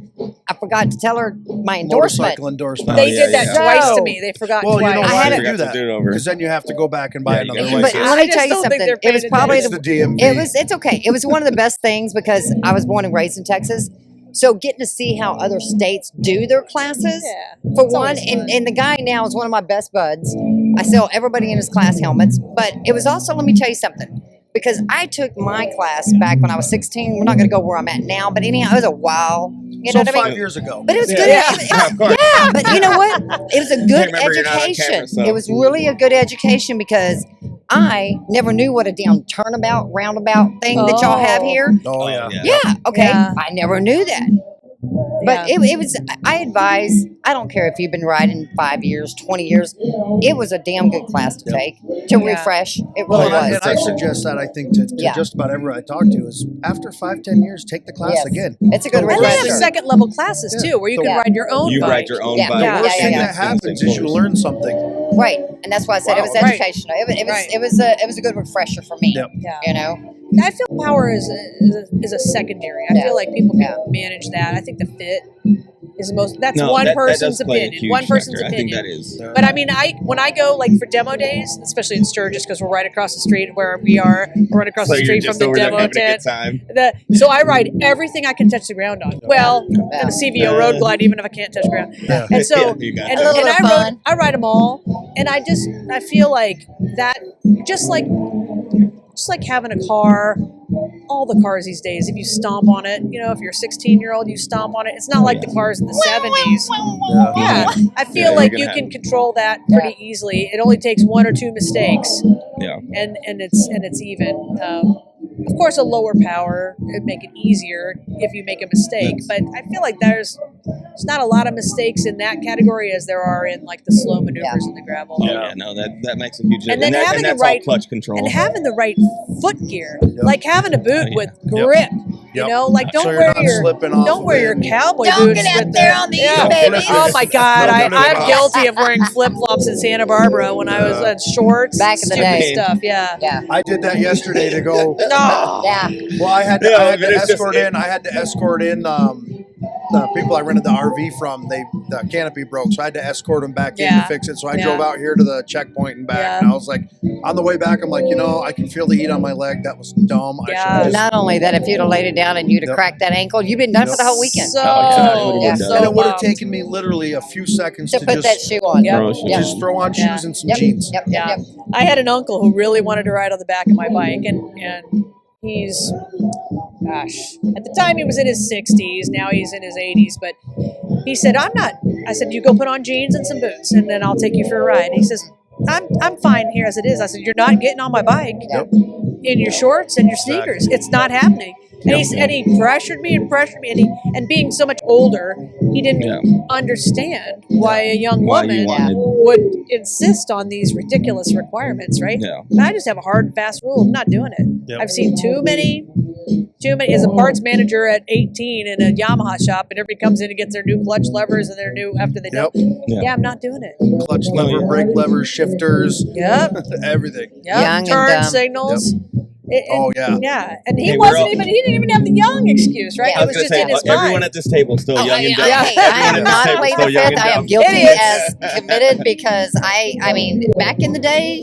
I forgot to tell her my endorsement. Motorcycle endorsement. They Oh, yeah, did that yeah. twice to So- me. They forgot Well, you twice. know I why had they to do do that? it over. Because then you have to go back and buy Yeah, you another gotta But Yeah. license. let I me just tell you don't think something. they're It was paying probably It's the, the DMV. it's okay. It was one of the best things because I was born and raised in Texas. So getting to see how other states do their classes, Yeah, for it's one, always fun. and the guy now is one of my best buds. I sell everybody in his class helmets, but it was also, let me tell you something, because I took my class back when I was 16. We're not going to go where I'm at now, but anyhow, it was a while. You So know what I 5 mean? years ago. But it was Yeah. good. Yeah, of course. Yeah, but you know what? It was a good remember you're not on education. camera, so. It was really a good education because I never knew what a damn turnabout, roundabout thing that y'all have Oh. here. Oh, yeah. Yeah, okay. Yeah. I never knew that. But Yeah. it was, I advise, I don't care if you've been riding 5 years, 20 years, it was a damn good class to take, to Yeah. refresh. It Well, really and was. I suggest that, I think, to Yeah. just about everyone I talk to is after 5-10 years, take the class Yes. again. It's a good And they have refresher. second level classes Yeah. too, where you can Yeah. ride your own You bike. ride your own Yeah. bike. Yeah. The worst Yeah, thing yeah, that happens is you Course. learn something. Right. And that's why I said it was Wow. Right. educational. It Right. was a good refresher for me. Yep. Yeah. You know? I feel power is a secondary. I Yeah. feel like people can Yeah. manage that. I think the fit is the most. That's No, one that person's does play a opinion. huge One person's factor. opinion. I think that is. But I mean, when I go like for demo days, especially in Sturgis, because we're right across the street where we are, we're right across So the you're street just from the over there demo having a tent. good time. So I ride everything I can touch the ground on. Well, Yeah. and a CVO road glide, even if I can't touch ground. Yeah. And so, You got and, it. A little and bit of fun. I ride them all, and I feel like that, just like having a car. All the cars these days, if you stomp on it, you know, if you're a 16-year-old, you stomp on it. It's not like the cars in the 70s. Yeah, I feel Yeah, like you you can can control that pretty easily. It only takes 1 or 2 mistakes, Yeah. and it's even. Of course, a lower power would make it easier if you make a mistake, but I feel like there's not a lot of mistakes in that category as there are in like the slow maneuvers in the gravel. Oh, yeah, no, that makes a huge difference. And then having the that's right- all clutch control. And having the right foot gear, like having a boot Oh, yeah. with grip. You Yep. know, like don't So you're wear not your slipping off don't of wear it. your cowboy Don't boots get out with there on the yeah. baby. Oh my God, Don't get I'm it guilty of wearing flip flops in Santa Barbara when I was at shorts, Back in the stupid day. stuff. Yeah. Yeah. I did that yesterday to go. No. Yeah. Well, I had to, Yeah, I had but to it's just- escort in. I had to escort in the people I rented the RV from. The canopy broke, so I had to escort them back in Yeah. to fix it. So I Yeah. drove out here to the checkpoint and back. Yeah. And I was like, on the way back, I'm like, I can feel the heat on my leg. That was dumb. I Yeah. should have just. Not only that, if you'd have laid it down and you'd have Yep. cracked that ankle, you've been done for the whole weekend. So, Yeah. so And it would have bummed. taken me literally a few seconds To to put just that shoe on. Yeah. Throw shoes. Yeah. just throw on shoes Yeah. and some Yep. jeans. Yep. Yeah. Yep. I had an uncle who really wanted to ride on the back of my bike, and he's, gosh, at the time he was in his 60s. Now he's in his 80s. But he said, "I'm not." I said, "You go put on jeans and some boots, and then I'll take you for a ride." He says, "I'm fine here as it is." I said, "You're not getting on my bike Yep. in your shorts and your sneakers. It's not happening." And he pressured me, and being so much older, he didn't Yeah. understand why a young Why you woman wanted- would insist on these ridiculous requirements, right? Yeah. And I just have a hard and fast rule. I'm not doing it. Yep. I've seen too many Too many is a parts manager at 18 in a Yamaha shop, and everybody comes in and gets their new clutch levers and their new after they do. Yeah, I'm not doing it. Clutch lever, brake levers, shifters, Yep. everything. Yep. Young and Turn dumb. signals. Oh, yeah. Yeah, and he Hey, he didn't even have the young excuse, right? Yeah. It was just in his everyone mind. at this table is still Oh, young and dumb. I am Everyone not at this pleading table the is still young fifth. and I am dumb. guilty Idiots. as committed because I mean, back in the day,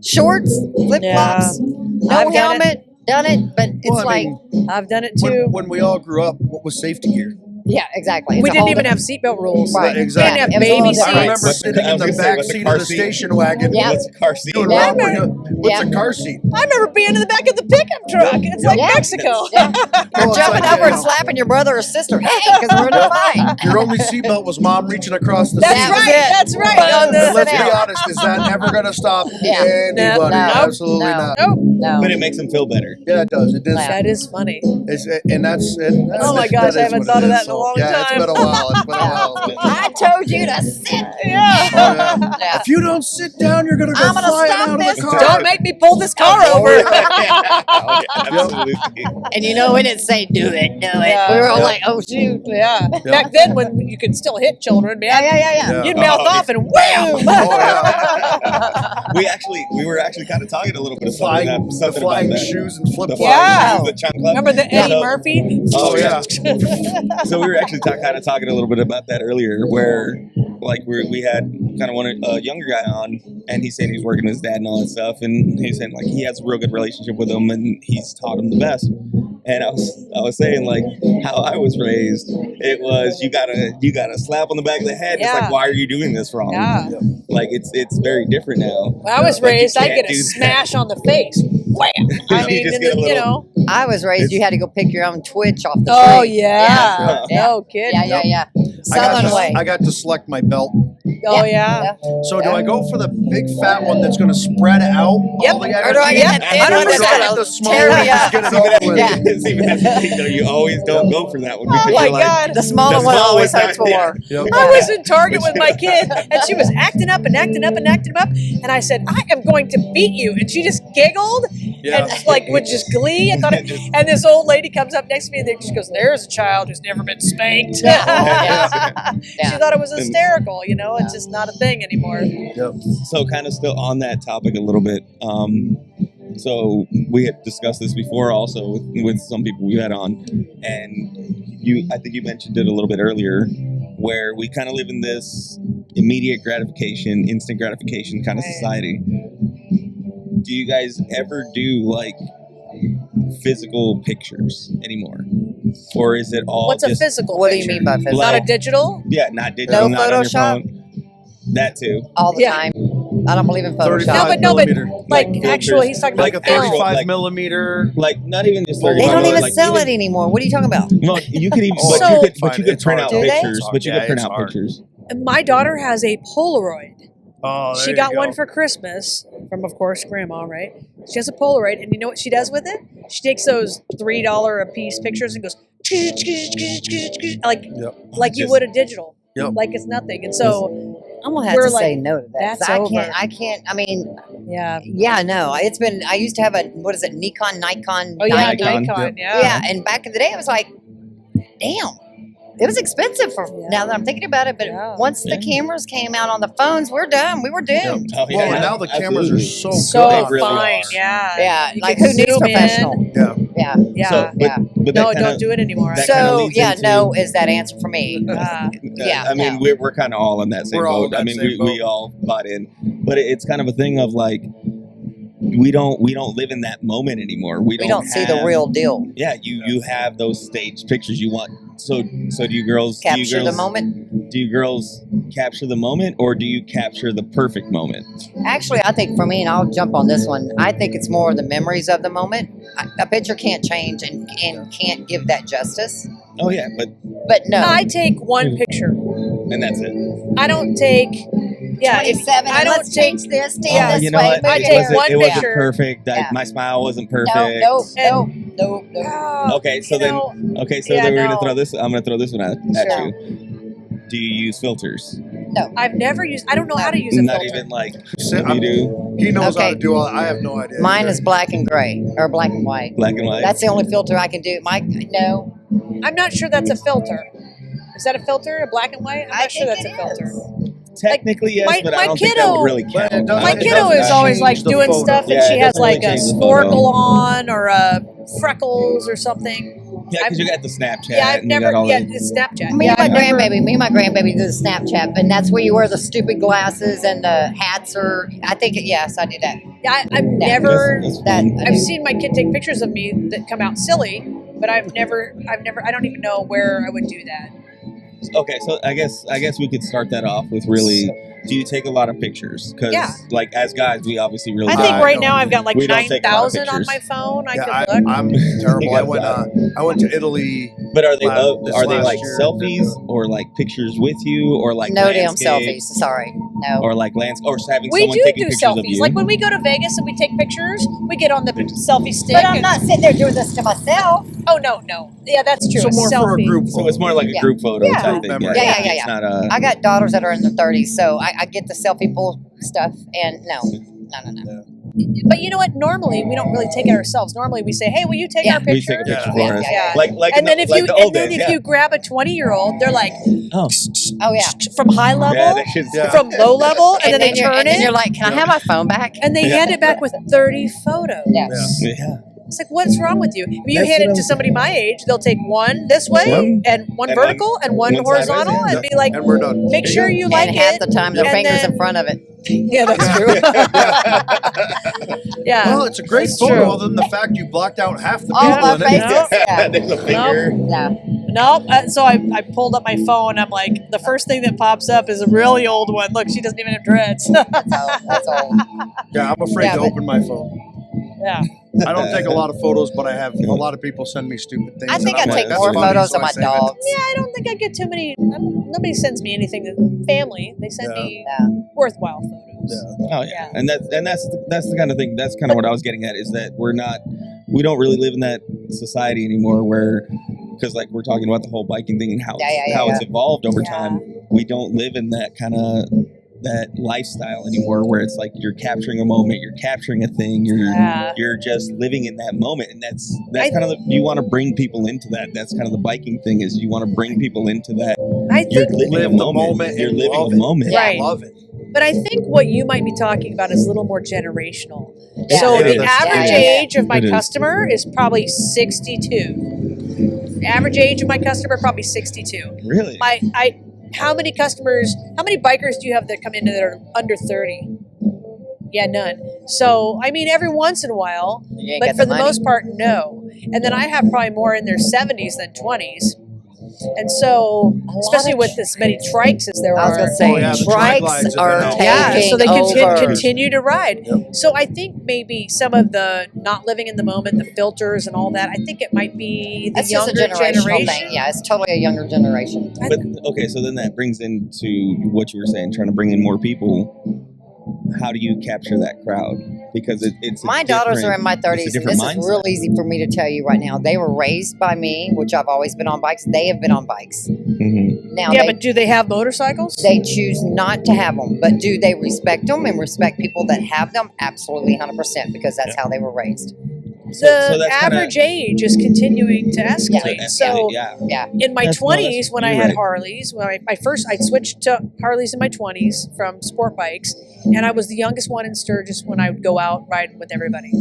shorts, flip flops, no I've done helmet, done it, but it's Well, I like, mean, I've done it too. when we all grew up, what was safety gear? yeah, exactly. It's We a didn't whole even have different- seatbelt rules. Right. Exactly. We didn't have It was a baby little seats. I different. remember sitting I in was the gonna say, back what's a seat car of the seat? station wagon. Yeah. What's a car seat? Doing Yeah. robbery. What's Yeah. a car seat? I remember being in the back of the pickup truck. It's like Yeah. Mexico. Yeah. Well, You're it's jumping like, over you and know, slapping your brother or sister. Hey, because we're in a fight. Your only seatbelt was mom reaching across the That's seat. That was right. it. That's right. Boom. On the- And let's Sit be down. honest, is that never going to stop Yeah. anybody? No. Absolutely No. not. Nope. No. But it makes them feel better. Yeah, it does. It does. Yeah. That is funny. And that's Oh my gosh, that I is haven't what thought it of is. that in a long yeah, time. it's been a while. It's been a while. I told you to sit. Yeah. Yeah. If you don't sit down, you're going to go I'm gonna flying stop out this. of the car. Don't make me pull this car Oh, over. yeah. Oh, yeah, absolutely. And you know, we didn't say do it, do it. Yeah. We were all Yeah. like, oh shoot. Yeah. Back then, when you could still hit children, man, Yeah. you'd mouth Oh, off and wham! We were actually kind of talking a little bit of Flying, something, the something flying about that. shoes and flip The flops. Yeah. flying shoes, the chunk club. Remember the Eddie So- Murphy? Oh yeah. yeah. So we were actually kind of talking a little bit about that earlier, where like we had kind of one younger guy on, and he's saying he's working with his dad and all that stuff, and he's saying like he has a real good relationship with him, and he's taught him the best. And I was saying like how I was raised, it was you got a slap on the back of the head. It's Yeah. like, why are you doing this wrong? Yeah. Like it's very different now. When I was Like, you raised, I'd can't get a do that. smash on the face. Wham! I You mean, just and get a then, you little- know. I was raised, you had to go pick your own twitch off the Oh tree. yeah. Yeah. No kidding. Yeah. I Southern got, way. to, I got to select my belt. Oh yeah. So do I go for the big fat one that's going to spread out Yep. all the Or do I energy? get the thin one Or that's do I get gonna the small tear one me and up? just get it See, but over with? Yeah. see, but that's the thing, though. You always don't go for that one. Oh because my you're like, God. The smaller The one small always one's hurts not- more. Yep. I was in Target with my kid, and she was acting up, and I said, "I am going to beat you," and she just giggled Yeah. and like with just glee. And, and this old lady comes up next to me, and she goes, "There's a child who's never been spanked." Yeah. She thought it was hysterical. You know, it's just not a thing anymore. Yep. So kind of still on that topic a little bit. So we had discussed this before also with some people we had on, and I think you mentioned it a little bit earlier, where we kind of live in this immediate gratification, instant gratification kind of Right. society. Do you guys ever do like physical pictures anymore, or is it all What's a just physical? What do you picture? mean by physical? Not a digital? yeah, not digital, No not on your Photoshop? phone? That too. All the Yeah. time. I don't believe in 35 Photoshop. No, but millimeter. like Like actual. filters. He's talking Like a about film. 35 like- millimeter. Like not even just They 35, They don't even like, sell it anymore. What are you talking about? Well, you could even, Oh, but you could, but you could it's print hard. out Do they? pictures. But you Yeah, could print it's out hard. pictures. My daughter has a Polaroid. Oh, there She you got go. one for Christmas from, of course, Grandma, right? She has a Polaroid, and you know what she does with it? She takes those $3 a piece pictures and goes like Yep. like you Just- would a digital, Yep. like it's nothing. And so, I'm gonna have We're to like, say no to that. that's 'cause over. I can't. I mean, yeah, yeah, no. It's been. I used to have a what is it? Nikon. oh yeah, Nikon, Nikon, yep. Yeah, and back in the day, it was like, damn, it was expensive for. Yeah. Now that I'm thinking about it, but Yeah. once the cameras came out on the phones, we're done. We were doomed. Oh, Well, and now the cameras are so so They good. really fine, are. yeah, Yeah, You like can who needs zoom in. professional? Yeah. Yeah. Yeah, So, yeah. but no, that kinda, don't do it anymore. that kinda So leads yeah, into- no is that answer for me. Yeah, I mean, no. we're kind of all on that same We're all boat. on I that mean, same we boat. all bought in, but it's kind of a thing of like we don't live in that moment anymore. We We don't see the have- real deal. Yeah, you have those staged pictures you want. So do you girls Capture the moment. Do you girls capture the moment, or do you capture the perfect moment? Actually, I think for me, and I'll jump on this one. I think it's more the memories of the moment. A picture can't change and can't give that justice. Oh yeah, But no, I take one picture. and that's it. I don't take. Yeah, if 27. I don't let's take. change this. Stand Yeah, this You know way. what? I move take here. wasn't, one it wasn't picture. perfect. Yeah. My smile wasn't perfect. No. Okay, so you then know, okay, so yeah, then we're no. gonna throw this. I'm gonna throw this one at Sure. you. Do you use filters? No. I've never used. I don't know how to use a Not filter. even like See, what do you do? He knows how Okay. to do all. I have no idea. Mine is black and gray or black and white. Black and white. That's the only filter I can do. No. I'm not sure that's a filter. Is that a filter? A black and white? I'm not sure that's a filter. Technically yes, my- but my I don't think that kiddo- would really But it count. doesn't- My it kiddo is doesn't always like change the doing photo. stuff, and Yeah, she it has doesn't like really a change the sparkle on or a freckles or something. Yeah, because you got the Snapchat. Yeah, I've and you never. got all Yeah, that. it's Snapchat. Me Yeah, and my I've never- grandbaby do the Snapchat, and that's where you wear the stupid glasses and the hats. Or I think yes, I do that. Yeah, I've never. That's That fun. I've seen my kid take pictures of me that come out silly, but I've never. I don't even know where I would do that. Okay, so I guess we could start that off with really. Do you take a lot of pictures? Because Yeah. like as guys, we obviously really. I think I right don't- now I've got like we don't take a lot of 9,000 on pictures. my phone. I Yeah, could look. I'm terrible. You I went to Italy. But are they This are they last like year. selfies or like pictures with you or like No damn landscape selfies. Sorry, no. or like or just having We someone do taking do pictures of selfies. you? Like when we go to Vegas and we take pictures, we get on the selfie stick. But I'm and- not sitting there doing this to myself. Oh no. Yeah, that's true. So a more for a selfie. group. so it's more like a Yeah. group photo Yeah. type thing. Memory. Yeah. It's not a. I got daughters that are in their 30s, so I get the selfie bull stuff. And no. But you know what? Normally we don't really take it ourselves. Normally we say, "Hey, will you take Yeah. our we picture?" take a picture Yeah. for us. Yeah. Like And then if like you the old and then days, if yeah. you grab a 20-year-old, they're like Oh, Oh yeah. from high level, yeah, that shit's Yeah. from low level, and then they turn and then you're it like, "Can I have my phone back?" and they Yeah. hand it back with 30 photos. Yes. yeah. It's like, what's wrong with you? If you That's hand what it to I'm- somebody my age, they'll take one this way One, and one and vertical and one one sideways, horizontal yeah. and be like, And we're done. make sure you like and half it. the time, their and fingers then- in front of it. Yeah, that's true. Yeah. Well, it's a great That's photo, true. other than the fact you blocked out half the people All our in it. faces. Yeah. There's a finger. No. Nope. So I pulled up my phone. I'm like, the first thing that pops up is a really old one. Look, she doesn't even have dreads. That's all. Yeah, I'm afraid Yeah, to but- open my phone. Yeah. I don't take a lot of photos, but I have a lot of people send me stupid things. I think I and I'm take like, more "That's funny," photos so of I my save it. dogs. Yeah, I don't think I get too many. Nobody sends me anything. Family, they send Yeah. me Yeah. worthwhile photos. Yeah. Oh yeah, and that's the kind of thing. That's kind of what I was getting at is that we don't really live in that society anymore where because like we're talking about the whole biking thing and how it's evolved over Yeah. time. We don't live in that kind of that lifestyle anymore where it's like you're capturing a moment, you're capturing a thing, you're just living in that moment, and that's kind of you want to bring people into that. That's kind of the biking thing is you want to bring people into that. I You're think, living Live a the moment. moment You're and living love a it. moment. Yeah. Right. Love it. but I think what you might be talking about is a little more generational. Yeah. So Yeah, the that's true. average Yeah, yeah. age of my It is. customer is probably 62. The average age of my customer probably 62. Really? How many bikers do you have that come in that are under 30? Yeah, none. So, I mean, every once in a while, You ain't but got for the money. most part, no. And then I have probably more in their 70s than 20s. And so, especially with as many trikes as there I was are. gonna say, Oh, yeah, the trike trikes lines have are been out. Yeah, taking so they over. continue to ride. Yep. So I think maybe some of the not living in the moment, the filters and all that, I think it might be the That's just younger a generational generation. thing. Yeah, it's totally a younger generation. But okay, so then that brings into what you were saying, trying to bring in more people. How do you capture that crowd? Because it's a My daughters are in my it's a 30s, and different this is mindset. real easy for me to tell you right now. They were raised by me, which I've always been on bikes. They have been on bikes. Mhm. Now Yeah, they, but do they have motorcycles? they choose not to have them, but do they respect them and respect people that have them? Absolutely, 100%, because that's how they were raised. The so that's kinda- average age is continuing to escalate. So yeah, in my That's- 20s, when I you're had right. Harleys, when I switched to Harleys in my 20s from sport bikes, and I was the youngest one in Sturgis when I would go out riding with everybody.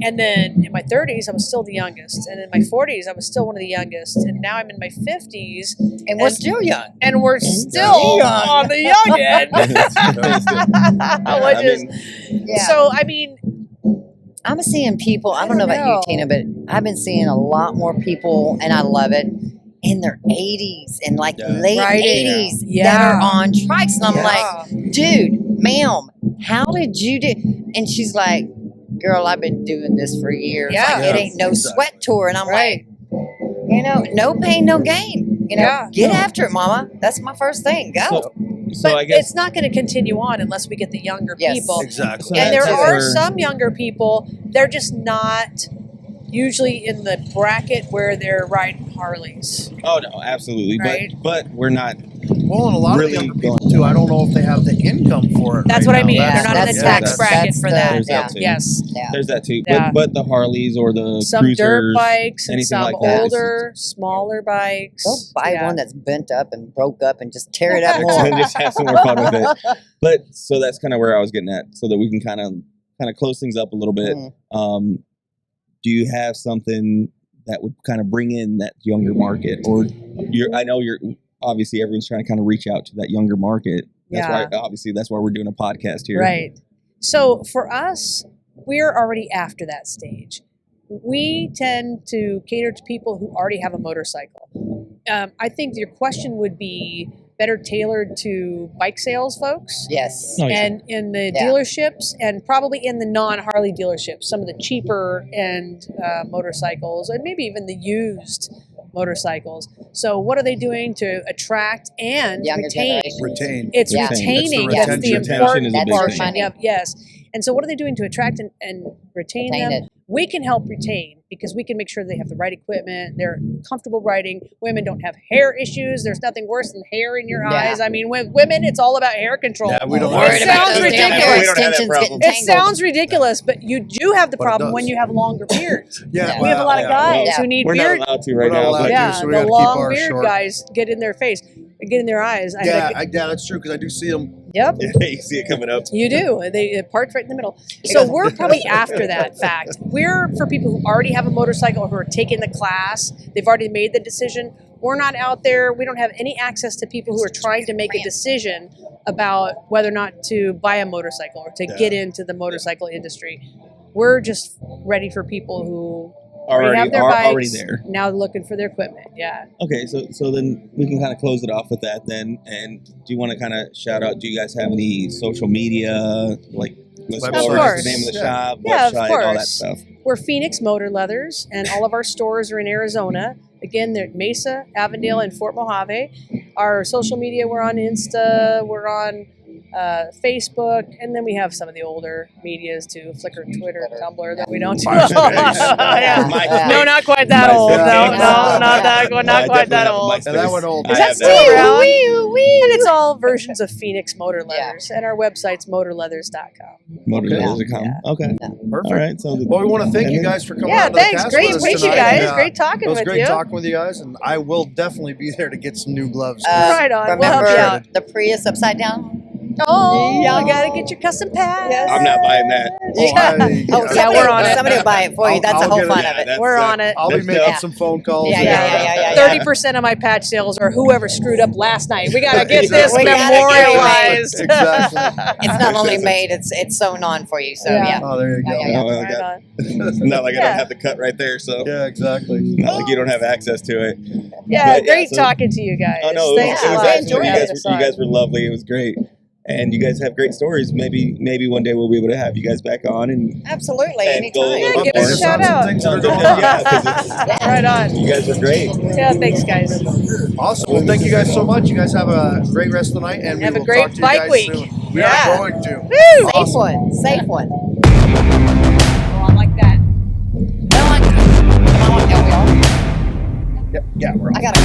And then in my 30s, I was still the youngest, and in my 40s, I was still one of the youngest, and now I'm in my 50s, And we're still young. and we're still Young. on the young end. Which is Yeah. so. I mean, I'm seeing people, I don't know about know. you, Tina, but I've been seeing a lot more people, and I love it, in their 80s and like Yeah. late Right. 80s Yeah. that are on trikes. And I'm Yeah. like, dude, ma'am, how did you do? And she's like, girl, I've been doing this for years. Yeah. Like, it ain't no sweat tour. And I'm Right. like, you know, no pain, no gain. You know, Yeah. get after it, mama. That's my first thing. Go. So but I guess it's not going to continue on unless we get the younger Yes. people. Exactly. So And that's there where- are some younger people, they're just not usually in the bracket where they're riding Harleys. Oh no, absolutely. Right. But we're not. Well, and a lot Really of younger people going- too. I don't know if they have the income for it. That's right what I now. mean. Yeah, They're not in the that's- tax that's- bracket that's for the- that. There's that too. Yes. Yeah. There's that too. Yeah. But the Harleys or the Some cruisers, dirt bikes and anything some like that. older, smaller bikes. Don't buy Yeah. one that's bent up and broke up and just tear it up more. And just have some more fun with it. But so that's kind of where I was getting at, so that we can kind of close things up a little bit. Mm. Do you have something that would kind of bring in that younger market, or I know you're obviously everyone's trying to kind of reach out to that younger market. That's why that's why we're doing a podcast here. Right. So for us, we're already after that stage. We tend to cater to people who already have a motorcycle. I think your question would be better tailored to bike sales folks. Yes. Oh, yeah. And in the Yeah. dealerships, and probably in the non-Harley dealerships, some of the cheaper end motorcycles, and maybe even the used motorcycles. So what are they doing to attract and Younger retain? generation. Retain. It's Yeah. retaining. That's That's the the retention. important Retention is a big part. thing. Money. Yep, yes. And so what are they doing to attract and retain Retain them? it. We can help retain because we can make sure they have the right equipment. They're comfortable riding. Women don't have hair issues. There's nothing worse than hair in your Yeah. eyes. I mean, with women, it's all about hair control. Yeah, we don't It have sounds that. ridiculous. We don't have that Extensions problem. getting It tangled. sounds ridiculous, but you do have the But it problem does. when you have longer beards. Yeah, We have a lot of guys Yeah. who need We're beard. not allowed to We're right not now. allowed But to. Yeah, so we the gotta keep long ours beard short. guys get in their face, get in their eyes. Yeah, that's true because I do see them. Yep. you see it coming up. You do. It parts right in the middle. So we're probably after that fact. We're for people who already have a motorcycle, who are taking the class. They've already made the decision. We're not out there. We don't have any access to people who are trying to make a decision about whether or not to buy a motorcycle or to get into the motorcycle industry. We're just ready for people who already have their bikes, already there. now looking for their equipment. Yeah. Okay, so then we can kind of close it off with that then. And do you want to kind of shout out? Do you guys have any social media, like let's Of go over course. the name of the Yeah. shop, Yeah, of website, all that course. stuff? We're Phoenix Motor Leathers, and all of our stores are in Arizona. Again, they're at Mesa, Avondale, and Fort Mojave. Our social media, we're on Insta, we're on Facebook, and then we have some of the older medias too, Flickr, Twitter, Tumblr, that we don't do. Yeah. MySpace. No, not quite that MySpace. old. No, Yeah. not that. Not I quite definitely that have a old. MySpace. Yeah, that one old. I Is have that still around? Wee. And it's all versions of Phoenix Motor Leathers, and our website's motorleathers.com. Motorleathers.com. Yeah. Okay. Perfect. All right. So Well, we want to thank you guys for coming Yeah, on to the thanks. cast Great with us to meet you tonight. guys. Yeah. Great talking It was with great you. talking with you guys, and I will definitely be there to get some new gloves. Right on. We'll help Remember you out. the Prius upside down? Oh, Yeah. you gotta get your custom pads. I'm not buying that. Yeah, we're on it. Somebody will buy it for you. That's I'll the whole get it. fun Yeah, of it. that's- We're on it. I'll be That's making dope. some phone calls. Yeah, and, yeah. 30% of my patch sales are whoever screwed up last night. We gotta get this We gotta get it memorialized. Exactly. It's not only made, it's sewn on for you. So Yeah. yeah. Oh, there you go. Yeah, yeah, Oh, well, I Right got- on. it's not like I Yeah. don't have the cut right there, so Yeah, exactly. not like you don't have access to it. Yeah, But, great so- talking to you guys. Oh no, Thanks it a was lot I awesome. for enjoyed You having guys, us you on. guys were lovely. It was great, and you guys have great stories. Maybe one day we'll be able to have you guys back on and Absolutely. And go- Anytime. Yeah, give us a Update shout on some out. things that are going on. Yeah, 'cause it's- Right on. you guys were great. Yeah, thanks, guys. Awesome. Well, thank you guys so much. You guys have a great rest of the night, and Have we a will great talk to you bike guys week. soon. We Yeah. are going to. Woo! Safe one. Safe one. Oh, I like that. Come on. Come on. Yeah, we all. Yeah, we're on. I gotta